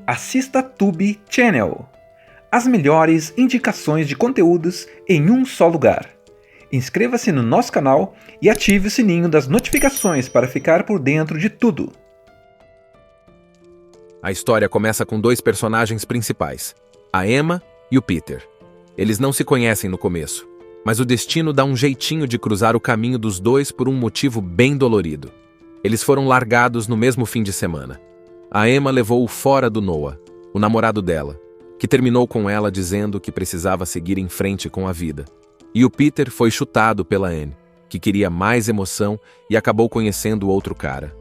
Assista Tube Channel. As melhores indicações de conteúdos em um só lugar. Inscreva-se no nosso canal e ative o sininho das notificações para ficar por dentro de tudo. A história começa com dois personagens principais, a Emma e o Peter. Eles não se conhecem no começo, mas o destino dá um jeitinho de cruzar o caminho dos dois por um motivo bem dolorido. Eles foram largados no mesmo fim de semana. A Emma levou-o fora do Noah, o namorado dela, que terminou com ela dizendo que precisava seguir em frente com a vida. E o Peter foi chutado pela Anne, que queria mais emoção e acabou conhecendo outro cara.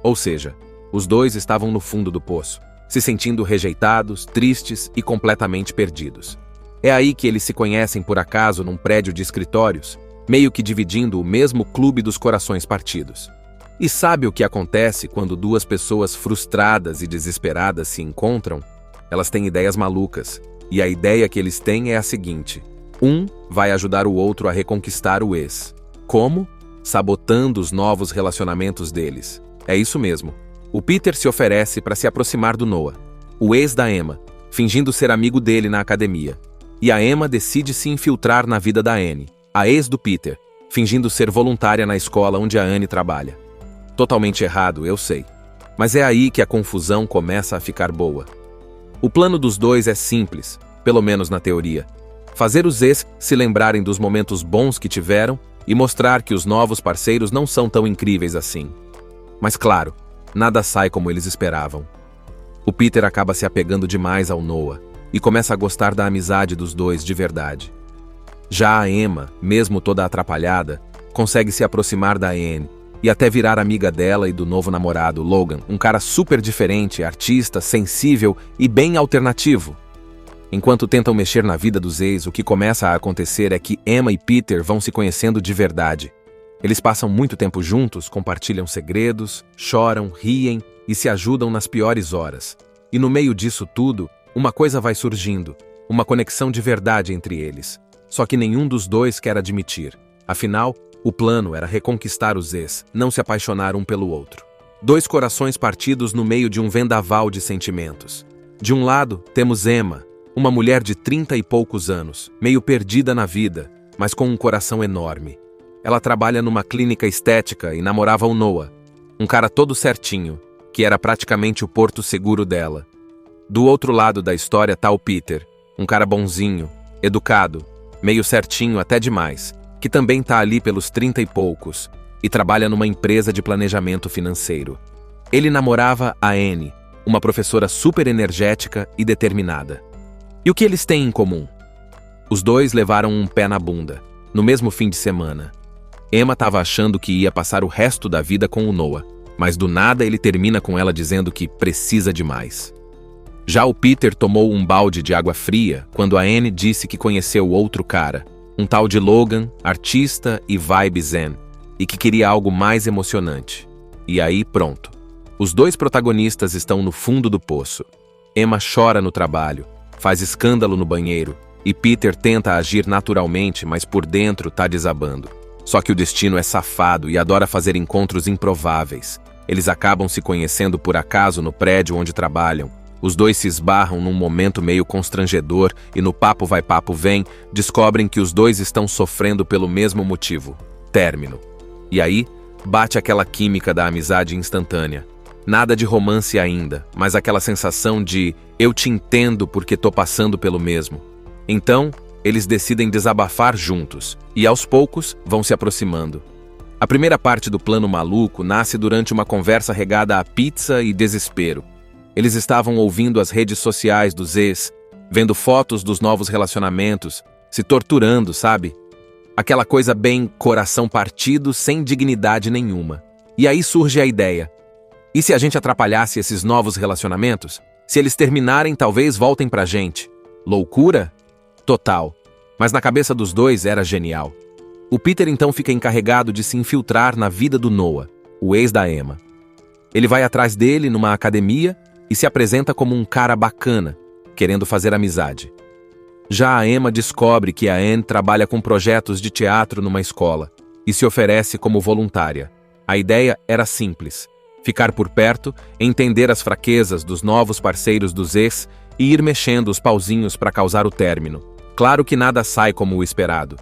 Ou seja, os dois estavam no fundo do poço, se sentindo rejeitados, tristes e completamente perdidos. É aí que eles se conhecem por acaso num prédio de escritórios, meio que dividindo o mesmo clube dos corações partidos. E sabe o que acontece quando duas pessoas frustradas e desesperadas se encontram? Elas têm ideias malucas, e a ideia que eles têm é a seguinte: um vai ajudar o outro a reconquistar o ex. Como? Sabotando os novos relacionamentos deles. É isso mesmo. O Peter se oferece para se aproximar do Noah, o ex da Emma, fingindo ser amigo dele na academia. E a Emma decide se infiltrar na vida da Anne, a ex do Peter, fingindo ser voluntária na escola onde a Anne trabalha. Totalmente errado, eu sei. Mas é aí que a confusão começa a ficar boa. O plano dos dois é simples, pelo menos na teoria. Fazer os ex se lembrarem dos momentos bons que tiveram e mostrar que os novos parceiros não são tão incríveis assim. Mas claro, nada sai como eles esperavam. O Peter acaba se apegando demais ao Noah e começa a gostar da amizade dos dois de verdade. Já a Emma, mesmo toda atrapalhada, consegue se aproximar da Anne e até virar amiga dela e do novo namorado, Logan, um cara super diferente, artista, sensível e bem alternativo. Enquanto tentam mexer na vida dos ex, o que começa a acontecer é que Emma e Peter vão se conhecendo de verdade. Eles passam muito tempo juntos, compartilham segredos, choram, riem e se ajudam nas piores horas. E no meio disso tudo, uma coisa vai surgindo, uma conexão de verdade entre eles. Só que nenhum dos dois quer admitir. Afinal, o plano era reconquistar os ex, não se apaixonar um pelo outro. Dois corações partidos no meio de um vendaval de sentimentos. De um lado, temos Emma, uma mulher de 30 e poucos anos, meio perdida na vida, mas com um coração enorme. Ela trabalha numa clínica estética e namorava o Noah, um cara todo certinho, que era praticamente o porto seguro dela. Do outro lado da história tá o Peter, um cara bonzinho, educado, meio certinho até demais, que também tá ali pelos 30 e poucos, e trabalha numa empresa de planejamento financeiro. Ele namorava a Anne, uma professora super energética e determinada. E o que eles têm em comum? Os dois levaram um pé na bunda, no mesmo fim de semana. Emma estava achando que ia passar o resto da vida com o Noah, mas do nada ele termina com ela dizendo que precisa de mais. Já o Peter tomou um balde de água fria quando a Anne disse que conheceu outro cara, um tal de Logan, artista e vibe zen, e que queria algo mais emocionante. E aí pronto. Os dois protagonistas estão no fundo do poço. Emma chora no trabalho, faz escândalo no banheiro, e Peter tenta agir naturalmente, mas por dentro tá desabando. Só que o destino é safado e adora fazer encontros improváveis. Eles acabam se conhecendo por acaso no prédio onde trabalham. Os dois se esbarram num momento meio constrangedor e no papo vai papo vem, descobrem que os dois estão sofrendo pelo mesmo motivo: término. E aí, bate aquela química da amizade instantânea. Nada de romance ainda, mas aquela sensação de eu te entendo porque tô passando pelo mesmo. Então, eles decidem desabafar juntos e aos poucos vão se aproximando. A primeira parte do plano maluco nasce durante uma conversa regada a pizza e desespero. Eles estavam ouvindo as redes sociais dos ex, vendo fotos dos novos relacionamentos, se torturando, sabe? Aquela coisa bem coração partido, sem dignidade nenhuma. E aí surge a ideia: e se a gente atrapalhasse esses novos relacionamentos? Se eles terminarem, talvez voltem pra gente. Loucura? Total. Mas na cabeça dos dois era genial. O Peter então fica encarregado de se infiltrar na vida do Noah, o ex da Emma. Ele vai atrás dele numa academia e se apresenta como um cara bacana, querendo fazer amizade. Já a Emma descobre que a Anne trabalha com projetos de teatro numa escola e se oferece como voluntária. A ideia era simples: ficar por perto, entender as fraquezas dos novos parceiros dos ex e ir mexendo os pauzinhos para causar o término. Claro que nada sai como o esperado.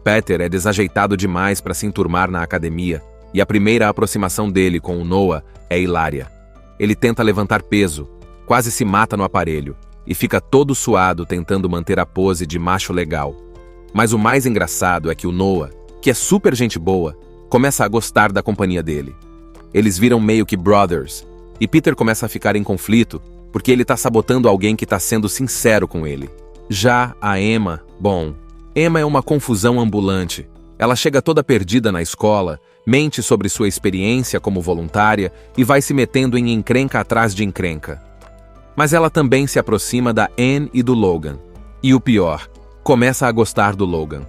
Peter é desajeitado demais para se enturmar na academia, e a primeira aproximação dele com o Noah é hilária. Ele tenta levantar peso, quase se mata no aparelho, e fica todo suado tentando manter a pose de macho legal. Mas o mais engraçado é que o Noah, que é super gente boa, começa a gostar da companhia dele. Eles viram meio que brothers, e Peter começa a ficar em conflito porque ele tá sabotando alguém que tá sendo sincero com ele. Já a Emma, Emma é uma confusão ambulante. Ela chega toda perdida na escola, mente sobre sua experiência como voluntária e vai se metendo em encrenca atrás de encrenca. Mas ela também se aproxima da Anne e do Logan. E o pior, começa a gostar do Logan.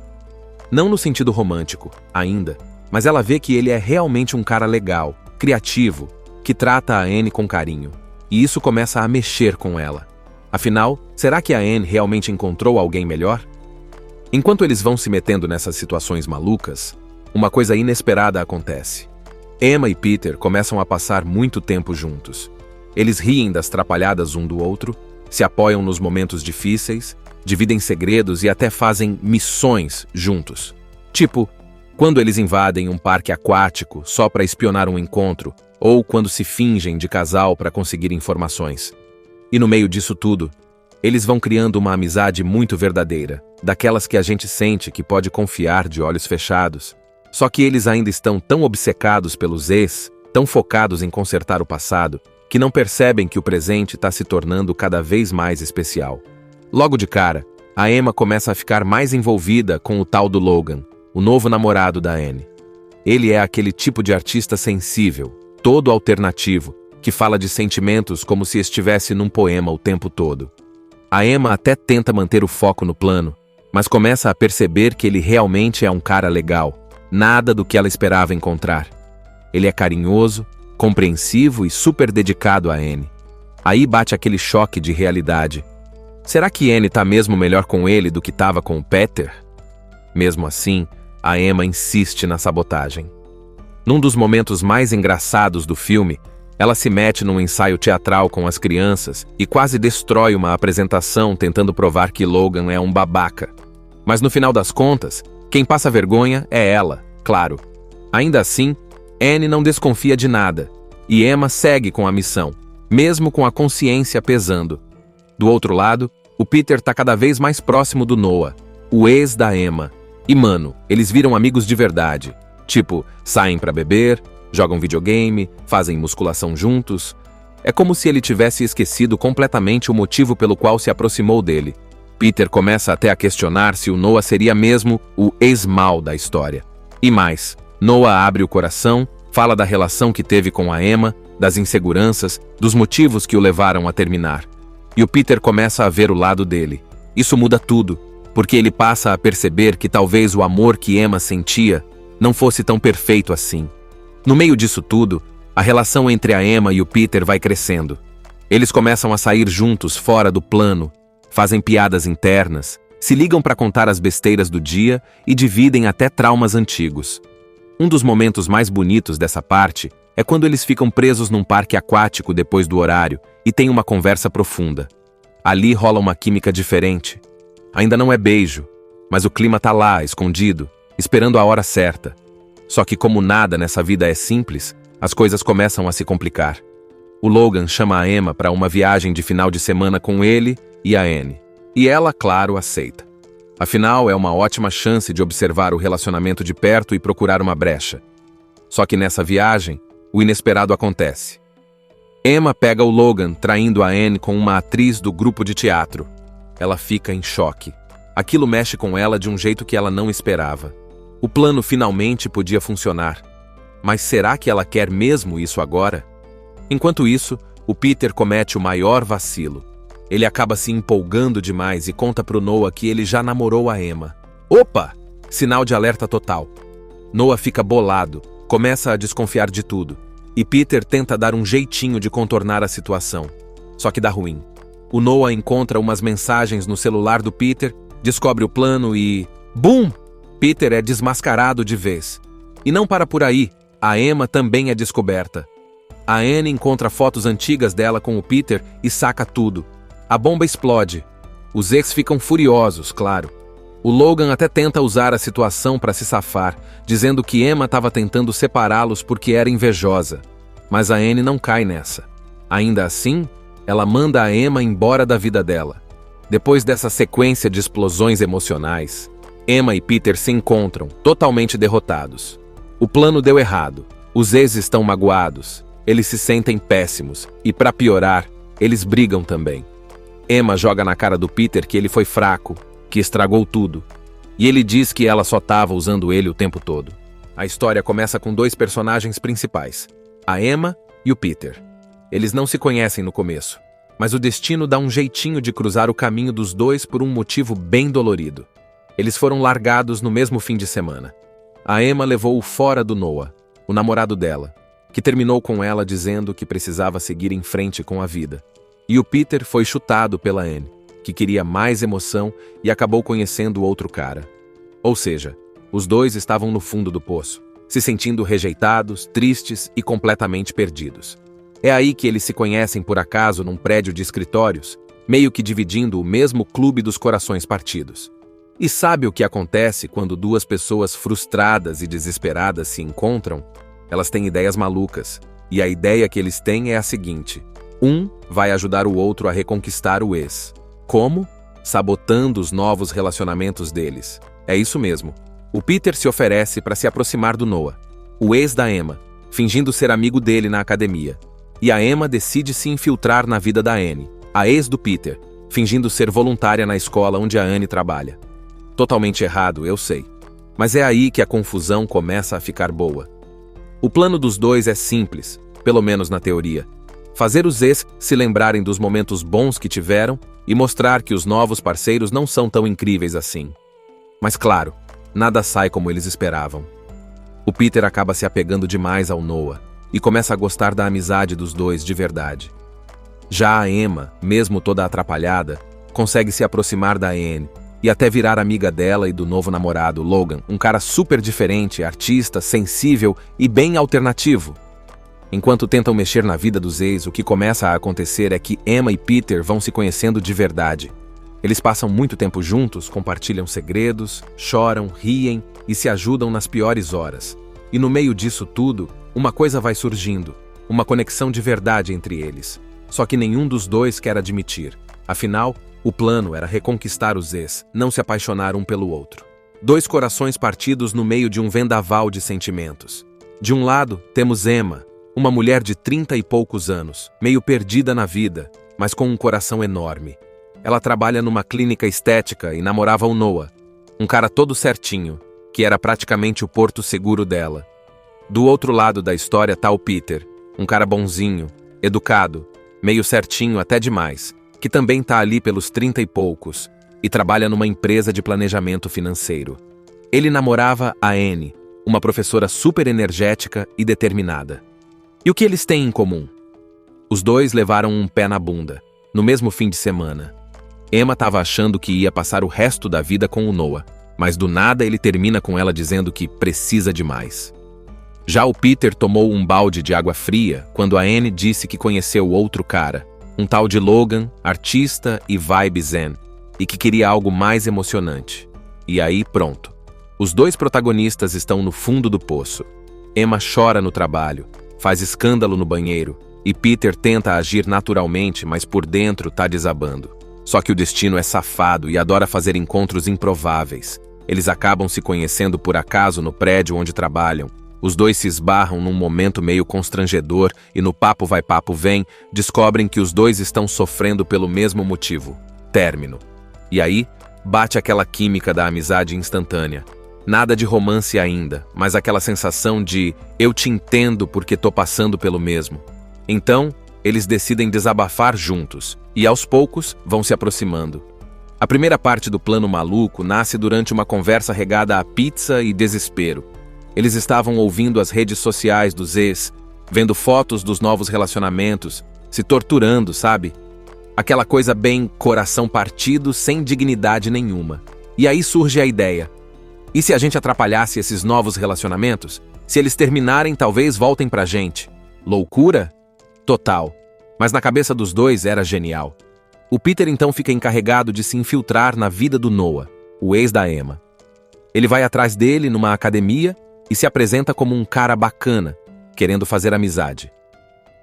Não no sentido romântico, ainda, mas ela vê que ele é realmente um cara legal, criativo, que trata a Anne com carinho. E isso começa a mexer com ela. Afinal, será que a Anne realmente encontrou alguém melhor? Enquanto eles vão se metendo nessas situações malucas, uma coisa inesperada acontece. Emma e Peter começam a passar muito tempo juntos. Eles riem das trapalhadas um do outro, se apoiam nos momentos difíceis, dividem segredos e até fazem missões juntos. Tipo, quando eles invadem um parque aquático só para espionar um encontro, ou quando se fingem de casal para conseguir informações. E no meio disso tudo, eles vão criando uma amizade muito verdadeira, daquelas que a gente sente que pode confiar de olhos fechados. Só que eles ainda estão tão obcecados pelos ex, tão focados em consertar o passado, que não percebem que o presente está se tornando cada vez mais especial. Logo de cara, a Emma começa a ficar mais envolvida com o tal do Logan, o novo namorado da Anne. Ele é aquele tipo de artista sensível, todo alternativo, que fala de sentimentos como se estivesse num poema o tempo todo. A Emma até tenta manter o foco no plano, mas começa a perceber que ele realmente é um cara legal, nada do que ela esperava encontrar. Ele é carinhoso, compreensivo e super dedicado a Anne. Aí bate aquele choque de realidade. Será que Anne tá mesmo melhor com ele do que estava com o Peter? Mesmo assim, a Emma insiste na sabotagem. Num dos momentos mais engraçados do filme, ela se mete num ensaio teatral com as crianças e quase destrói uma apresentação tentando provar que Logan é um babaca. Mas no final das contas, quem passa vergonha é ela, claro. Ainda assim, Anne não desconfia de nada, e Emma segue com a missão, mesmo com a consciência pesando. Do outro lado, o Peter tá cada vez mais próximo do Noah, o ex da Emma. E mano, eles viram amigos de verdade. Tipo, saem pra beber, jogam videogame, fazem musculação juntos. É como se ele tivesse esquecido completamente o motivo pelo qual se aproximou dele. Peter começa até a questionar se o Noah seria mesmo o ex-mal da história. E mais, Noah abre o coração, fala da relação que teve com a Emma, das inseguranças, dos motivos que o levaram a terminar. E o Peter começa a ver o lado dele. Isso muda tudo, porque ele passa a perceber que talvez o amor que Emma sentia não fosse tão perfeito assim. No meio disso tudo, a relação entre a Emma e o Peter vai crescendo. Eles começam a sair juntos fora do plano, fazem piadas internas, se ligam para contar as besteiras do dia e dividem até traumas antigos. Um dos momentos mais bonitos dessa parte é quando eles ficam presos num parque aquático depois do horário e têm uma conversa profunda. Ali rola uma química diferente. Ainda não é beijo, mas o clima tá lá, escondido, esperando a hora certa. Só que como nada nessa vida é simples, as coisas começam a se complicar. O Logan chama a Emma para uma viagem de final de semana com ele e a Anne. E ela, claro, aceita. Afinal, é uma ótima chance de observar o relacionamento de perto e procurar uma brecha. Só que nessa viagem, o inesperado acontece. Emma pega o Logan traindo a Anne com uma atriz do grupo de teatro. Ela fica em choque. Aquilo mexe com ela de um jeito que ela não esperava. O plano finalmente podia funcionar. Mas será que ela quer mesmo isso agora? Enquanto isso, o Peter comete o maior vacilo. Ele acaba se empolgando demais e conta pro Noah que ele já namorou a Emma. Opa! Sinal de alerta total. Noah fica bolado, começa a desconfiar de tudo. E Peter tenta dar um jeitinho de contornar a situação. Só que dá ruim. O Noah encontra umas mensagens no celular do Peter, descobre o plano e... BUM! Peter é desmascarado de vez. E não para por aí, a Emma também é descoberta. A Anne encontra fotos antigas dela com o Peter e saca tudo. A bomba explode. Os ex ficam furiosos, claro. O Logan até tenta usar a situação para se safar, dizendo que Emma estava tentando separá-los porque era invejosa. Mas a Anne não cai nessa. Ainda assim, ela manda a Emma embora da vida dela. Depois dessa sequência de explosões emocionais, Emma e Peter se encontram, totalmente derrotados. O plano deu errado. Os ex estão magoados. Eles se sentem péssimos. E, para piorar, eles brigam também. Emma joga na cara do Peter que ele foi fraco, que estragou tudo. E ele diz que ela só estava usando ele o tempo todo. A história começa com dois personagens principais, a Emma e o Peter. Eles não se conhecem no começo, mas o destino dá um jeitinho de cruzar o caminho dos dois por um motivo bem dolorido. Eles foram largados no mesmo fim de semana. A Emma levou-o fora do Noah, o namorado dela, que terminou com ela dizendo que precisava seguir em frente com a vida. E o Peter foi chutado pela Anne, que queria mais emoção e acabou conhecendo outro cara. Ou seja, os dois estavam no fundo do poço, se sentindo rejeitados, tristes e completamente perdidos. É aí que eles se conhecem por acaso num prédio de escritórios, meio que dividindo o mesmo clube dos corações partidos. E sabe o que acontece quando duas pessoas frustradas e desesperadas se encontram? Elas têm ideias malucas, e a ideia que eles têm é a seguinte: um vai ajudar o outro a reconquistar o ex. Como? Sabotando os novos relacionamentos deles. É isso mesmo. O Peter se oferece para se aproximar do Noah, o ex da Emma, fingindo ser amigo dele na academia. E a Emma decide se infiltrar na vida da Anne, a ex do Peter, fingindo ser voluntária na escola onde a Anne trabalha. Totalmente errado, eu sei. Mas é aí que a confusão começa a ficar boa. O plano dos dois é simples, pelo menos na teoria. Fazer os ex se lembrarem dos momentos bons que tiveram e mostrar que os novos parceiros não são tão incríveis assim. Mas claro, nada sai como eles esperavam. O Peter acaba se apegando demais ao Noah e começa a gostar da amizade dos dois de verdade. Já a Emma, mesmo toda atrapalhada, consegue se aproximar da Anne e até virar amiga dela e do novo namorado, Logan, um cara super diferente, artista, sensível e bem alternativo. Enquanto tentam mexer na vida dos ex, o que começa a acontecer é que Emma e Peter vão se conhecendo de verdade. Eles passam muito tempo juntos, compartilham segredos, choram, riem e se ajudam nas piores horas. E no meio disso tudo, uma coisa vai surgindo, uma conexão de verdade entre eles. Só que nenhum dos dois quer admitir. Afinal, o plano era reconquistar os ex, não se apaixonar um pelo outro. Dois corações partidos no meio de um vendaval de sentimentos. De um lado, temos Emma, uma mulher de 30 e poucos anos, meio perdida na vida, mas com um coração enorme. Ela trabalha numa clínica estética e namorava o Noah, um cara todo certinho, que era praticamente o porto seguro dela. Do outro lado da história tá o Peter, um cara bonzinho, educado, meio certinho até demais, que também tá ali pelos 30 e poucos, e trabalha numa empresa de planejamento financeiro. Ele namorava a Anne, uma professora super energética e determinada. E o que eles têm em comum? Os dois levaram um pé na bunda, no mesmo fim de semana. Emma estava achando que ia passar o resto da vida com o Noah, mas do nada ele termina com ela dizendo que precisa de mais. Já o Peter tomou um balde de água fria quando a Anne disse que conheceu outro cara, um tal de Logan, artista e vibe zen, e que queria algo mais emocionante. E aí pronto. Os dois protagonistas estão no fundo do poço. Emma chora no trabalho, faz escândalo no banheiro, e Peter tenta agir naturalmente, mas por dentro tá desabando. Só que o destino é safado e adora fazer encontros improváveis. Eles acabam se conhecendo por acaso no prédio onde trabalham. Os dois se esbarram num momento meio constrangedor e no papo vai papo vem, descobrem que os dois estão sofrendo pelo mesmo motivo: término. E aí, bate aquela química da amizade instantânea. Nada de romance ainda, mas aquela sensação de eu te entendo porque tô passando pelo mesmo. Então, eles decidem desabafar juntos, e aos poucos vão se aproximando. A primeira parte do plano maluco nasce durante uma conversa regada a pizza e desespero. Eles estavam ouvindo as redes sociais dos ex, vendo fotos dos novos relacionamentos, se torturando, sabe? Aquela coisa bem coração partido, sem dignidade nenhuma. E aí surge a ideia: e se a gente atrapalhasse esses novos relacionamentos? Se eles terminarem, talvez voltem pra gente. Loucura? Total. Mas na cabeça dos dois era genial. O Peter então fica encarregado de se infiltrar na vida do Noah, o ex da Emma. Ele vai atrás dele numa academia e se apresenta como um cara bacana, querendo fazer amizade.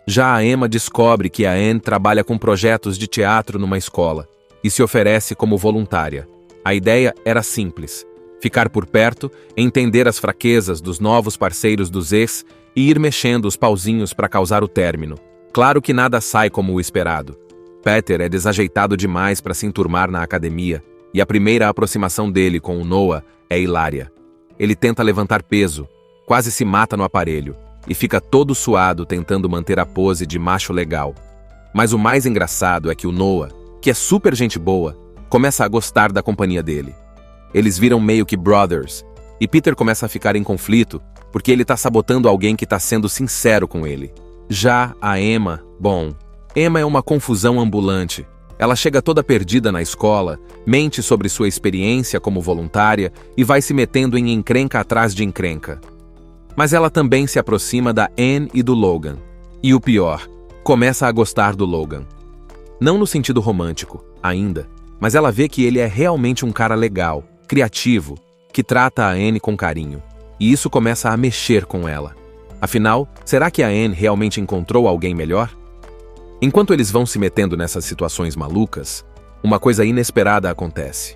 Já a Emma descobre que a Anne trabalha com projetos de teatro numa escola e se oferece como voluntária. A ideia era simples: ficar por perto, entender as fraquezas dos novos parceiros dos ex e ir mexendo os pauzinhos para causar o término. Claro que nada sai como o esperado. Peter é desajeitado demais para se enturmar na academia e a primeira aproximação dele com o Noah é hilária. Ele tenta levantar peso, quase se mata no aparelho e fica todo suado tentando manter a pose de macho legal. Mas o mais engraçado é que o Noah, que é super gente boa, começa a gostar da companhia dele. Eles viram meio que brothers, e Peter começa a ficar em conflito porque ele tá sabotando alguém que tá sendo sincero com ele. Já a Emma, Emma é uma confusão ambulante. Ela chega toda perdida na escola, mente sobre sua experiência como voluntária e vai se metendo em encrenca atrás de encrenca. Mas ela também se aproxima da Anne e do Logan. E o pior, começa a gostar do Logan. Não no sentido romântico, ainda, mas ela vê que ele é realmente um cara legal, criativo, que trata a Anne com carinho. E isso começa a mexer com ela. Afinal, será que a Anne realmente encontrou alguém melhor? Enquanto eles vão se metendo nessas situações malucas, uma coisa inesperada acontece.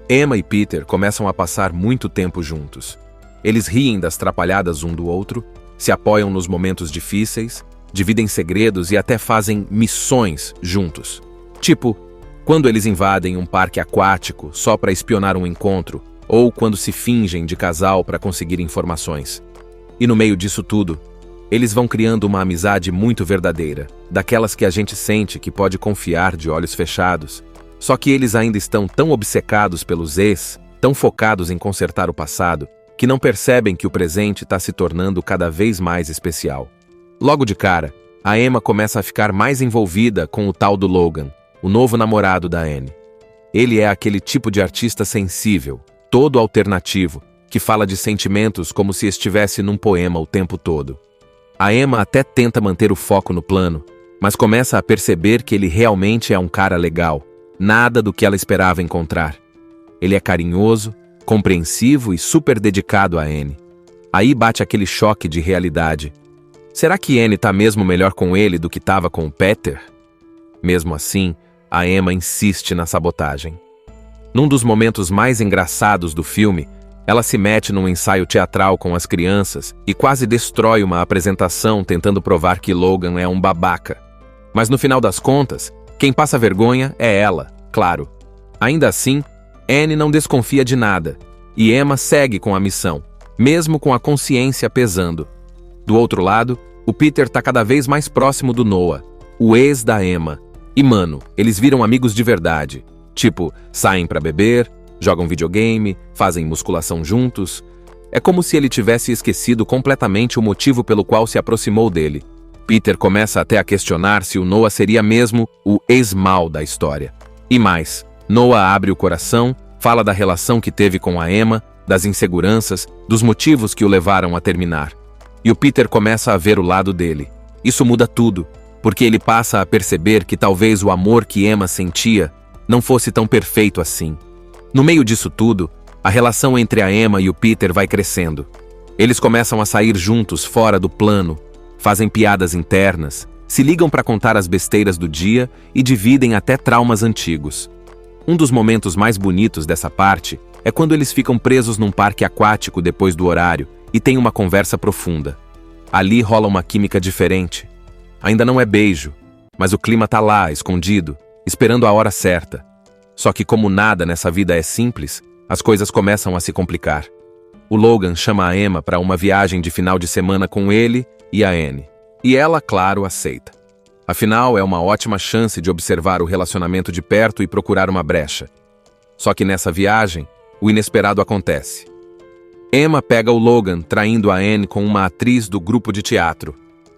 Emma e Peter começam a passar muito tempo juntos. Eles riem das trapalhadas um do outro, se apoiam nos momentos difíceis, dividem segredos e até fazem missões juntos. Tipo, quando eles invadem um parque aquático só para espionar um encontro, ou quando se fingem de casal para conseguir informações. E no meio disso tudo, eles vão criando uma amizade muito verdadeira, daquelas que a gente sente que pode confiar de olhos fechados. Só que eles ainda estão tão obcecados pelos ex, tão focados em consertar o passado, que não percebem que o presente está se tornando cada vez mais especial. Logo de cara, a Emma começa a ficar mais envolvida com o tal do Logan, o novo namorado da Anne. Ele é aquele tipo de artista sensível, todo alternativo, que fala de sentimentos como se estivesse num poema o tempo todo. A Emma até tenta manter o foco no plano, mas começa a perceber que ele realmente é um cara legal, nada do que ela esperava encontrar. Ele é carinhoso, compreensivo e super dedicado a Anne. Aí bate aquele choque de realidade. Será que Anne tá mesmo melhor com ele do que tava com o Peter? Mesmo assim, a Emma insiste na sabotagem. Num dos momentos mais engraçados do filme, ela se mete num ensaio teatral com as crianças e quase destrói uma apresentação tentando provar que Logan é um babaca. Mas no final das contas, quem passa vergonha é ela, claro. Ainda assim, Anne não desconfia de nada, e Emma segue com a missão, mesmo com a consciência pesando. Do outro lado, o Peter tá cada vez mais próximo do Noah, o ex da Emma. E mano, eles viram amigos de verdade. Tipo, saem pra beber, jogam videogame, fazem musculação juntos. É como se ele tivesse esquecido completamente o motivo pelo qual se aproximou dele. Peter começa até a questionar se o Noah seria mesmo o ex-mal da história. E mais, Noah abre o coração, fala da relação que teve com a Emma, das inseguranças, dos motivos que o levaram a terminar. E o Peter começa a ver o lado dele. Isso muda tudo, porque ele passa a perceber que talvez o amor que Emma sentia não fosse tão perfeito assim. No meio disso tudo, a relação entre a Emma e o Peter vai crescendo. Eles começam a sair juntos fora do plano, fazem piadas internas, se ligam para contar as besteiras do dia e dividem até traumas antigos. Um dos momentos mais bonitos dessa parte é quando eles ficam presos num parque aquático depois do horário e têm uma conversa profunda. Ali rola uma química diferente. Ainda não é beijo, mas o clima tá lá, escondido, esperando a hora certa. Só que como nada nessa vida é simples, as coisas começam a se complicar. O Logan chama a Emma para uma viagem de final de semana com ele e a Anne. E ela, claro, aceita. Afinal, é uma ótima chance de observar o relacionamento de perto e procurar uma brecha. Só que nessa viagem, o inesperado acontece. Emma pega o Logan traindo a Anne com uma atriz do grupo de teatro.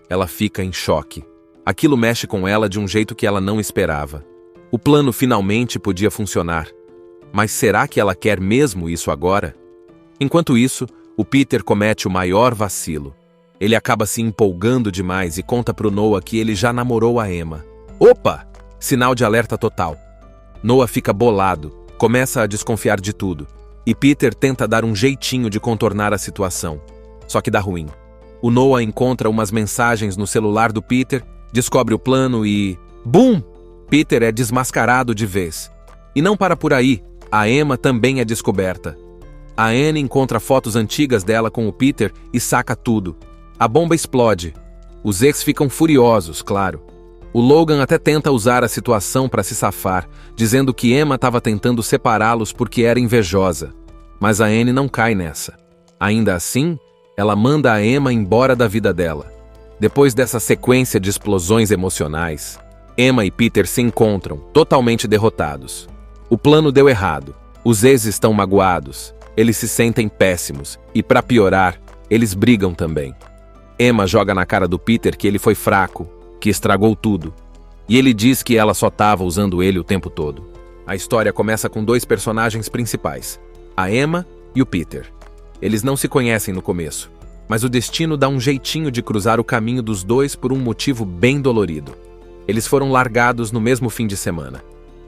Ela fica em choque. Aquilo mexe com ela de um jeito que ela não esperava. O plano finalmente podia funcionar. Mas será que ela quer mesmo isso agora? Enquanto isso, o Peter comete o maior vacilo. Ele acaba se empolgando demais e conta pro Noah que ele já namorou a Emma. Opa! Sinal de alerta total. Noah fica bolado, começa a desconfiar de tudo, e Peter tenta dar um jeitinho de contornar a situação. Só que dá ruim. O Noah encontra umas mensagens no celular do Peter, descobre o plano e... BUM! Peter é desmascarado de vez. E não para por aí, a Emma também é descoberta. A Anne encontra fotos antigas dela com o Peter e saca tudo. A bomba explode. Os ex ficam furiosos, claro. O Logan até tenta usar a situação para se safar, dizendo que Emma estava tentando separá-los porque era invejosa. Mas a Anne não cai nessa. Ainda assim, ela manda a Emma embora da vida dela. Depois dessa sequência de explosões emocionais, Emma e Peter se encontram, totalmente derrotados. O plano deu errado. Os ex estão magoados. Eles se sentem péssimos. E, para piorar, eles brigam também. Emma joga na cara do Peter que ele foi fraco, que estragou tudo. E ele diz que ela só estava usando ele o tempo todo. A história começa com dois personagens principais, a Emma e o Peter. Eles não se conhecem no começo, mas o destino dá um jeitinho de cruzar o caminho dos dois por um motivo bem dolorido. Eles foram largados no mesmo fim de semana.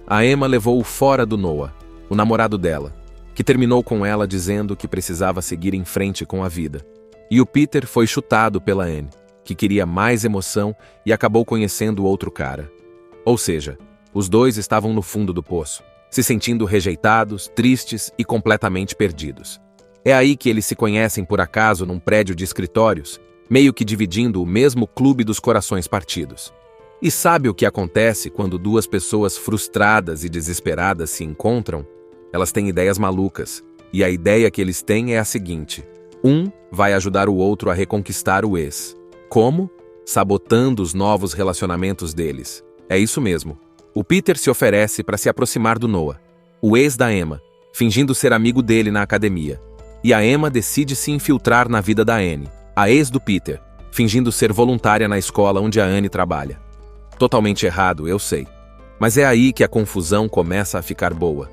A Emma levou-o fora do Noah, o namorado dela, que terminou com ela dizendo que precisava seguir em frente com a vida. E o Peter foi chutado pela Anne, que queria mais emoção e acabou conhecendo outro cara. Ou seja, os dois estavam no fundo do poço, se sentindo rejeitados, tristes e completamente perdidos. É aí que eles se conhecem por acaso num prédio de escritórios, meio que dividindo o mesmo clube dos corações partidos. E sabe o que acontece quando duas pessoas frustradas e desesperadas se encontram? Elas têm ideias malucas, e a ideia que eles têm é a seguinte: um vai ajudar o outro a reconquistar o ex. Como? Sabotando os novos relacionamentos deles. É isso mesmo. O Peter se oferece para se aproximar do Noah, o ex da Emma, fingindo ser amigo dele na academia. E a Emma decide se infiltrar na vida da Anne, a ex do Peter, fingindo ser voluntária na escola onde a Anne trabalha. Totalmente errado, eu sei. Mas é aí que a confusão começa a ficar boa.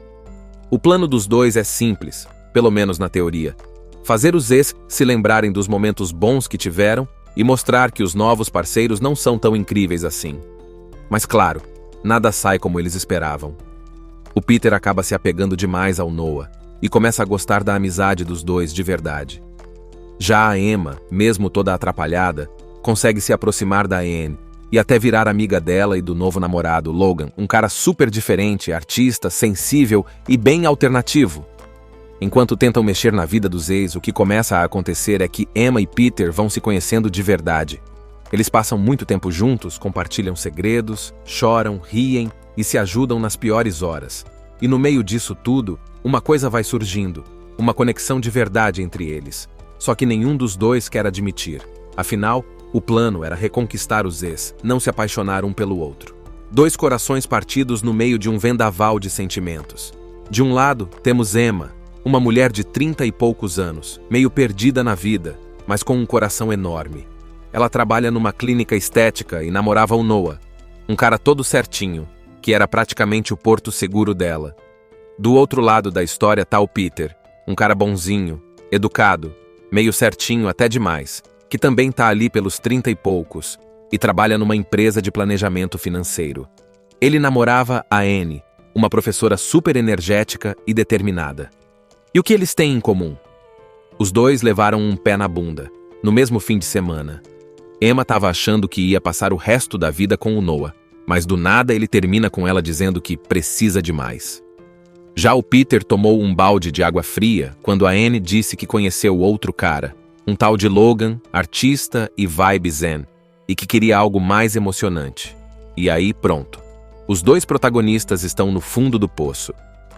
O plano dos dois é simples, pelo menos na teoria. Fazer os ex se lembrarem dos momentos bons que tiveram e mostrar que os novos parceiros não são tão incríveis assim. Mas claro, nada sai como eles esperavam. O Peter acaba se apegando demais ao Noah e começa a gostar da amizade dos dois de verdade. Já a Emma, mesmo toda atrapalhada, consegue se aproximar da Anne e até virar amiga dela e do novo namorado, Logan, um cara super diferente, artista, sensível e bem alternativo. Enquanto tentam mexer na vida dos ex, o que começa a acontecer é que Emma e Peter vão se conhecendo de verdade. Eles passam muito tempo juntos, compartilham segredos, choram, riem e se ajudam nas piores horas. E no meio disso tudo, uma coisa vai surgindo, uma conexão de verdade entre eles. Só que nenhum dos dois quer admitir. Afinal, o plano era reconquistar os ex, não se apaixonar um pelo outro. Dois corações partidos no meio de um vendaval de sentimentos. De um lado, temos Emma, uma mulher de 30 e poucos anos, meio perdida na vida, mas com um coração enorme. Ela trabalha numa clínica estética e namorava o Noah, um cara todo certinho, que era praticamente o porto seguro dela. Do outro lado da história tá o Peter, um cara bonzinho, educado, meio certinho até demais, que também tá ali pelos 30 e poucos e trabalha numa empresa de planejamento financeiro. Ele namorava a Anne, uma professora super energética e determinada. E o que eles têm em comum? Os dois levaram um pé na bunda, no mesmo fim de semana. Emma estava achando que ia passar o resto da vida com o Noah, mas do nada ele termina com ela dizendo que precisa de mais. Já o Peter tomou um balde de água fria quando a Anne disse que conheceu outro cara, um tal de Logan, artista e vibe zen, e que queria algo mais emocionante. E aí pronto. Os dois protagonistas estão no fundo do poço.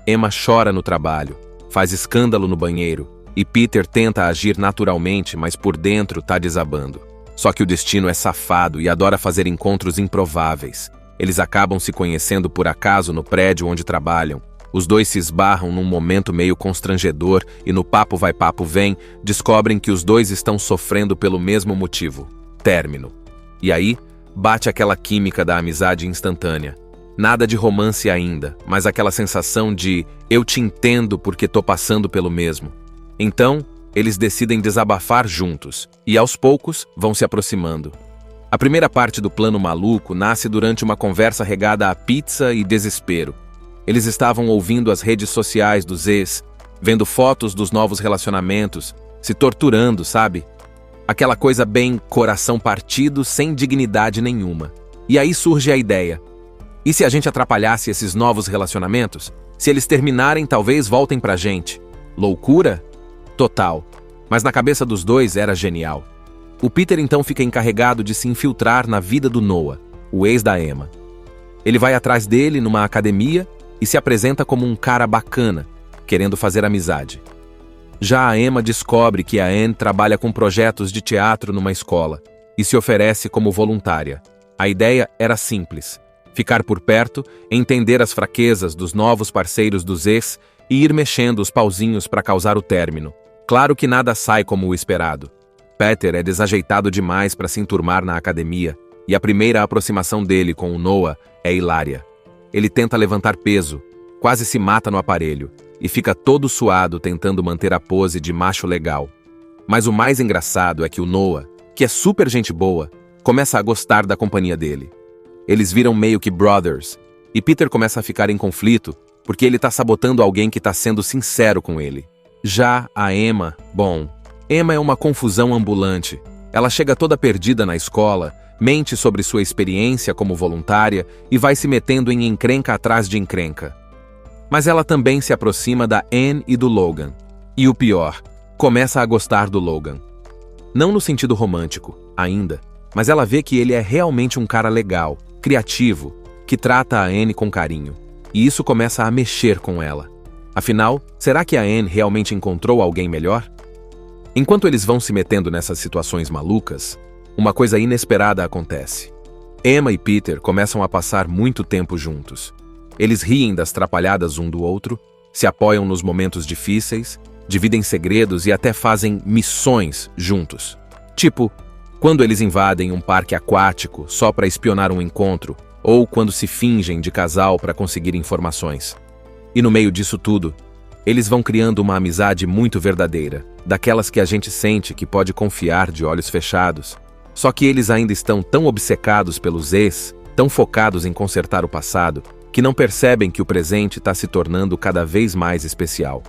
Emma chora no trabalho, faz escândalo no banheiro, e Peter tenta agir naturalmente, mas por dentro tá desabando. Só que o destino é safado e adora fazer encontros improváveis. Eles acabam se conhecendo por acaso no prédio onde trabalham. Os dois se esbarram num momento meio constrangedor e no papo vai papo vem, descobrem que os dois estão sofrendo pelo mesmo motivo: término. E aí, bate aquela química da amizade instantânea. Nada de romance ainda, mas aquela sensação de eu te entendo porque tô passando pelo mesmo. Então, eles decidem desabafar juntos, e aos poucos vão se aproximando. A primeira parte do plano maluco nasce durante uma conversa regada a pizza e desespero. Eles estavam ouvindo as redes sociais dos ex, vendo fotos dos novos relacionamentos, se torturando, sabe? Aquela coisa bem coração partido, sem dignidade nenhuma. E aí surge a ideia. E se a gente atrapalhasse esses novos relacionamentos? Se eles terminarem, talvez voltem pra gente. Loucura? Total. Mas na cabeça dos dois era genial. O Peter então fica encarregado de se infiltrar na vida do Noah, o ex da Emma. Ele vai atrás dele numa academia e se apresenta como um cara bacana, querendo fazer amizade. Já a Emma descobre que a Anne trabalha com projetos de teatro numa escola e se oferece como voluntária. A ideia era simples: ficar por perto, entender as fraquezas dos novos parceiros dos ex e ir mexendo os pauzinhos para causar o término. Claro que nada sai como o esperado. Peter é desajeitado demais para se enturmar na academia e a primeira aproximação dele com o Noah é hilária. Ele tenta levantar peso, quase se mata no aparelho e fica todo suado tentando manter a pose de macho legal. Mas o mais engraçado é que o Noah, que é super gente boa, começa a gostar da companhia dele. Eles viram meio que brothers, e Peter começa a ficar em conflito porque ele tá sabotando alguém que tá sendo sincero com ele. Já a Emma, Emma é uma confusão ambulante. Ela chega toda perdida na escola, mente sobre sua experiência como voluntária e vai se metendo em encrenca atrás de encrenca. Mas ela também se aproxima da Anne e do Logan. E o pior, começa a gostar do Logan. Não no sentido romântico, ainda, mas ela vê que ele é realmente um cara legal, criativo, que trata a Anne com carinho. E isso começa a mexer com ela. Afinal, será que a Anne realmente encontrou alguém melhor? Enquanto eles vão se metendo nessas situações malucas, uma coisa inesperada acontece. Emma e Peter começam a passar muito tempo juntos. Eles riem das trapalhadas um do outro, se apoiam nos momentos difíceis, dividem segredos e até fazem missões juntos. Tipo, quando eles invadem um parque aquático só para espionar um encontro, ou quando se fingem de casal para conseguir informações. E no meio disso tudo, eles vão criando uma amizade muito verdadeira, daquelas que a gente sente que pode confiar de olhos fechados. Só que eles ainda estão tão obcecados pelos ex, tão focados em consertar o passado, que não percebem que o presente está se tornando cada vez mais especial.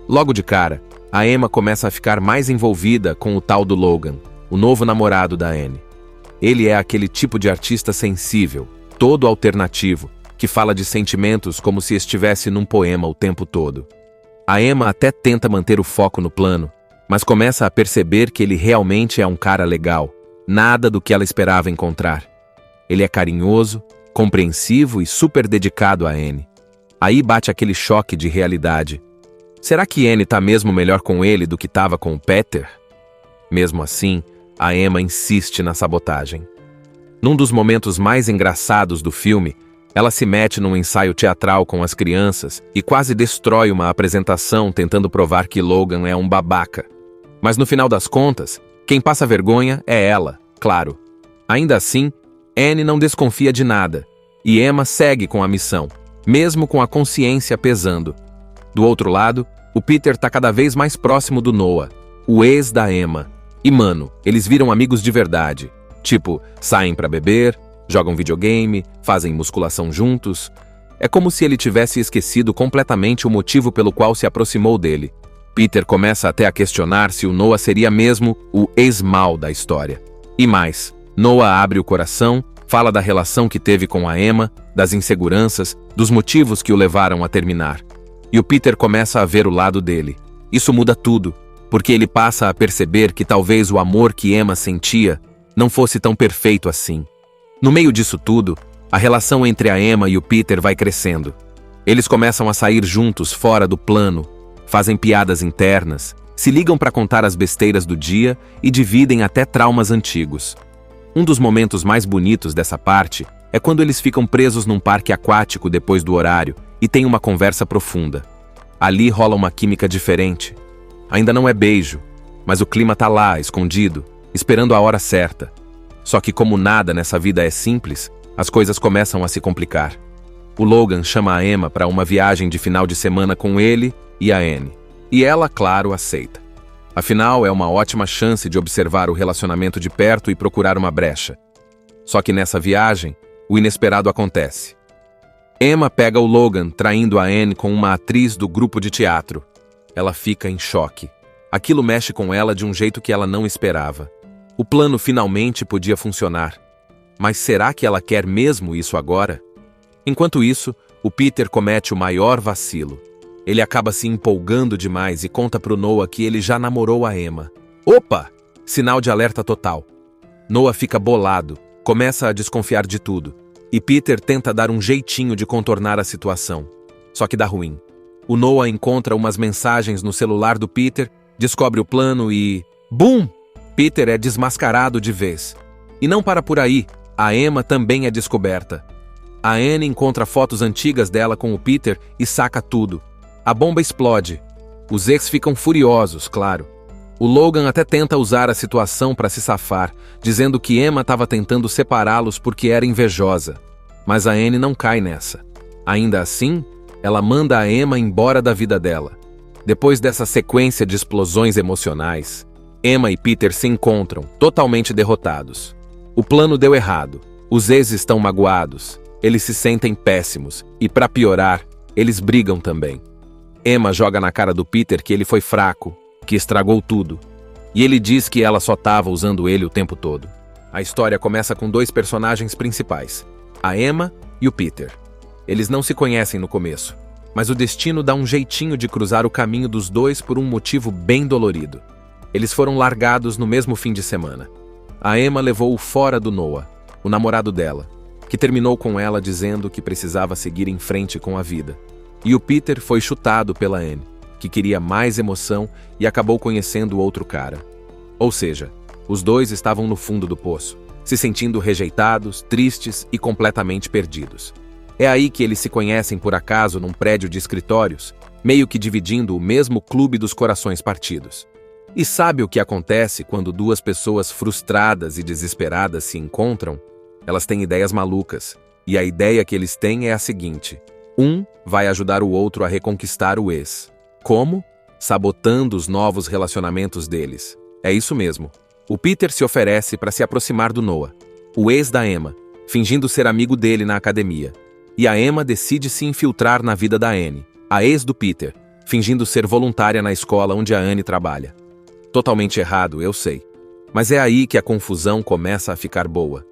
Logo de cara, a Emma começa a ficar mais envolvida com o tal do Logan, o novo namorado da Anne. Ele é aquele tipo de artista sensível, todo alternativo, que fala de sentimentos como se estivesse num poema o tempo todo. A Emma até tenta manter o foco no plano, mas começa a perceber que ele realmente é um cara legal, nada do que ela esperava encontrar. Ele é carinhoso, compreensivo e super dedicado a Anne. Aí bate aquele choque de realidade. Será que Anne tá mesmo melhor com ele do que tava com o Peter? Mesmo assim, a Emma insiste na sabotagem. Num dos momentos mais engraçados do filme, ela se mete num ensaio teatral com as crianças e quase destrói uma apresentação tentando provar que Logan é um babaca. Mas no final das contas, quem passa vergonha é ela, claro. Ainda assim, Anne não desconfia de nada, e Emma segue com a missão, mesmo com a consciência pesando. Do outro lado, o Peter tá cada vez mais próximo do Noah, o ex da Emma. E mano, eles viram amigos de verdade. Tipo, saem pra beber, jogam videogame, fazem musculação juntos. É como se ele tivesse esquecido completamente o motivo pelo qual se aproximou dele. Peter começa até a questionar se o Noah seria mesmo o ex-mal da história. E mais, Noah abre o coração, fala da relação que teve com a Emma, das inseguranças, dos motivos que o levaram a terminar. E o Peter começa a ver o lado dele. Isso muda tudo, porque ele passa a perceber que talvez o amor que Emma sentia não fosse tão perfeito assim. No meio disso tudo, a relação entre a Emma e o Peter vai crescendo. Eles começam a sair juntos fora do plano, fazem piadas internas, se ligam para contar as besteiras do dia e dividem até traumas antigos. Um dos momentos mais bonitos dessa parte é quando eles ficam presos num parque aquático depois do horário e têm uma conversa profunda. Ali rola uma química diferente. Ainda não é beijo, mas o clima tá lá, escondido, esperando a hora certa. Só que como nada nessa vida é simples, as coisas começam a se complicar. O Logan chama a Emma para uma viagem de final de semana com ele e a Anne. E ela, claro, aceita. Afinal, é uma ótima chance de observar o relacionamento de perto e procurar uma brecha. Só que nessa viagem, o inesperado acontece. Emma pega o Logan traindo a Anne com uma atriz do grupo de teatro. Ela fica em choque. Aquilo mexe com ela de um jeito que ela não esperava. O plano finalmente podia funcionar. Mas será que ela quer mesmo isso agora? Enquanto isso, o Peter comete o maior vacilo. Ele acaba se empolgando demais e conta pro Noah que ele já namorou a Emma. Opa! Sinal de alerta total. Noah fica bolado, começa a desconfiar de tudo. E Peter tenta dar um jeitinho de contornar a situação. Só que dá ruim. O Noah encontra umas mensagens no celular do Peter, descobre o plano e... BUM! Peter é desmascarado de vez. E não para por aí, a Emma também é descoberta. A Anne encontra fotos antigas dela com o Peter e saca tudo. A bomba explode. Os ex ficam furiosos, claro. O Logan até tenta usar a situação para se safar, dizendo que Emma estava tentando separá-los porque era invejosa. Mas a Anne não cai nessa. Ainda assim, ela manda a Emma embora da vida dela. Depois dessa sequência de explosões emocionais, Emma e Peter se encontram, totalmente derrotados. O plano deu errado. Os ex estão magoados. Eles se sentem péssimos. E, para piorar, eles brigam também. Emma joga na cara do Peter que ele foi fraco, que estragou tudo. E ele diz que ela só estava usando ele o tempo todo. A história começa com dois personagens principais, a Emma e o Peter. Eles não se conhecem no começo, mas o destino dá um jeitinho de cruzar o caminho dos dois por um motivo bem dolorido. Eles foram largados no mesmo fim de semana. A Emma levou-o fora do Noah, o namorado dela, que terminou com ela dizendo que precisava seguir em frente com a vida. E o Peter foi chutado pela Anne, que queria mais emoção e acabou conhecendo outro cara. Ou seja, os dois estavam no fundo do poço, se sentindo rejeitados, tristes e completamente perdidos. É aí que eles se conhecem por acaso num prédio de escritórios, meio que dividindo o mesmo clube dos corações partidos. E sabe o que acontece quando duas pessoas frustradas e desesperadas se encontram? Elas têm ideias malucas, e a ideia que eles têm é a seguinte: um vai ajudar o outro a reconquistar o ex. Como? Sabotando os novos relacionamentos deles. É isso mesmo. O Peter se oferece para se aproximar do Noah, o ex da Emma, fingindo ser amigo dele na academia. E a Emma decide se infiltrar na vida da Anne, a ex do Peter, fingindo ser voluntária na escola onde a Anne trabalha. Totalmente errado, eu sei. Mas é aí que a confusão começa a ficar boa.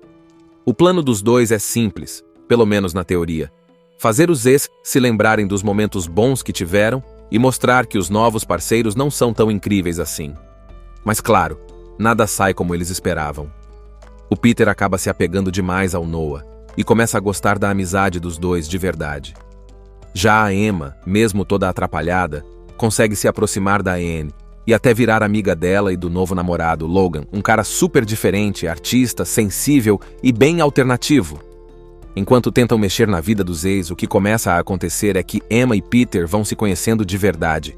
O plano dos dois é simples, pelo menos na teoria. Fazer os ex se lembrarem dos momentos bons que tiveram e mostrar que os novos parceiros não são tão incríveis assim. Mas claro, nada sai como eles esperavam. O Peter acaba se apegando demais ao Noah e começa a gostar da amizade dos dois de verdade. Já a Emma, mesmo toda atrapalhada, consegue se aproximar da Anne e até virar amiga dela e do novo namorado, Logan, um cara super diferente, artista, sensível e bem alternativo. Enquanto tentam mexer na vida dos ex, o que começa a acontecer é que Emma e Peter vão se conhecendo de verdade.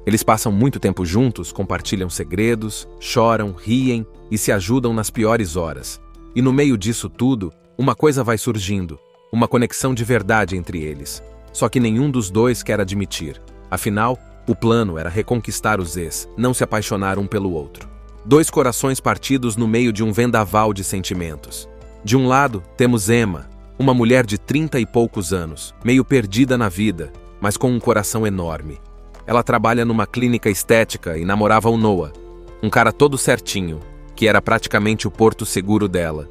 Eles passam muito tempo juntos, compartilham segredos, choram, riem e se ajudam nas piores horas. E no meio disso tudo, uma coisa vai surgindo, uma conexão de verdade entre eles. Só que nenhum dos dois quer admitir. Afinal, o plano era reconquistar os ex, não se apaixonar um pelo outro. Dois corações partidos no meio de um vendaval de sentimentos. De um lado, temos Emma, uma mulher de 30 e poucos anos, meio perdida na vida, mas com um coração enorme. Ela trabalha numa clínica estética e namorava o Noah, um cara todo certinho, que era praticamente o porto seguro dela.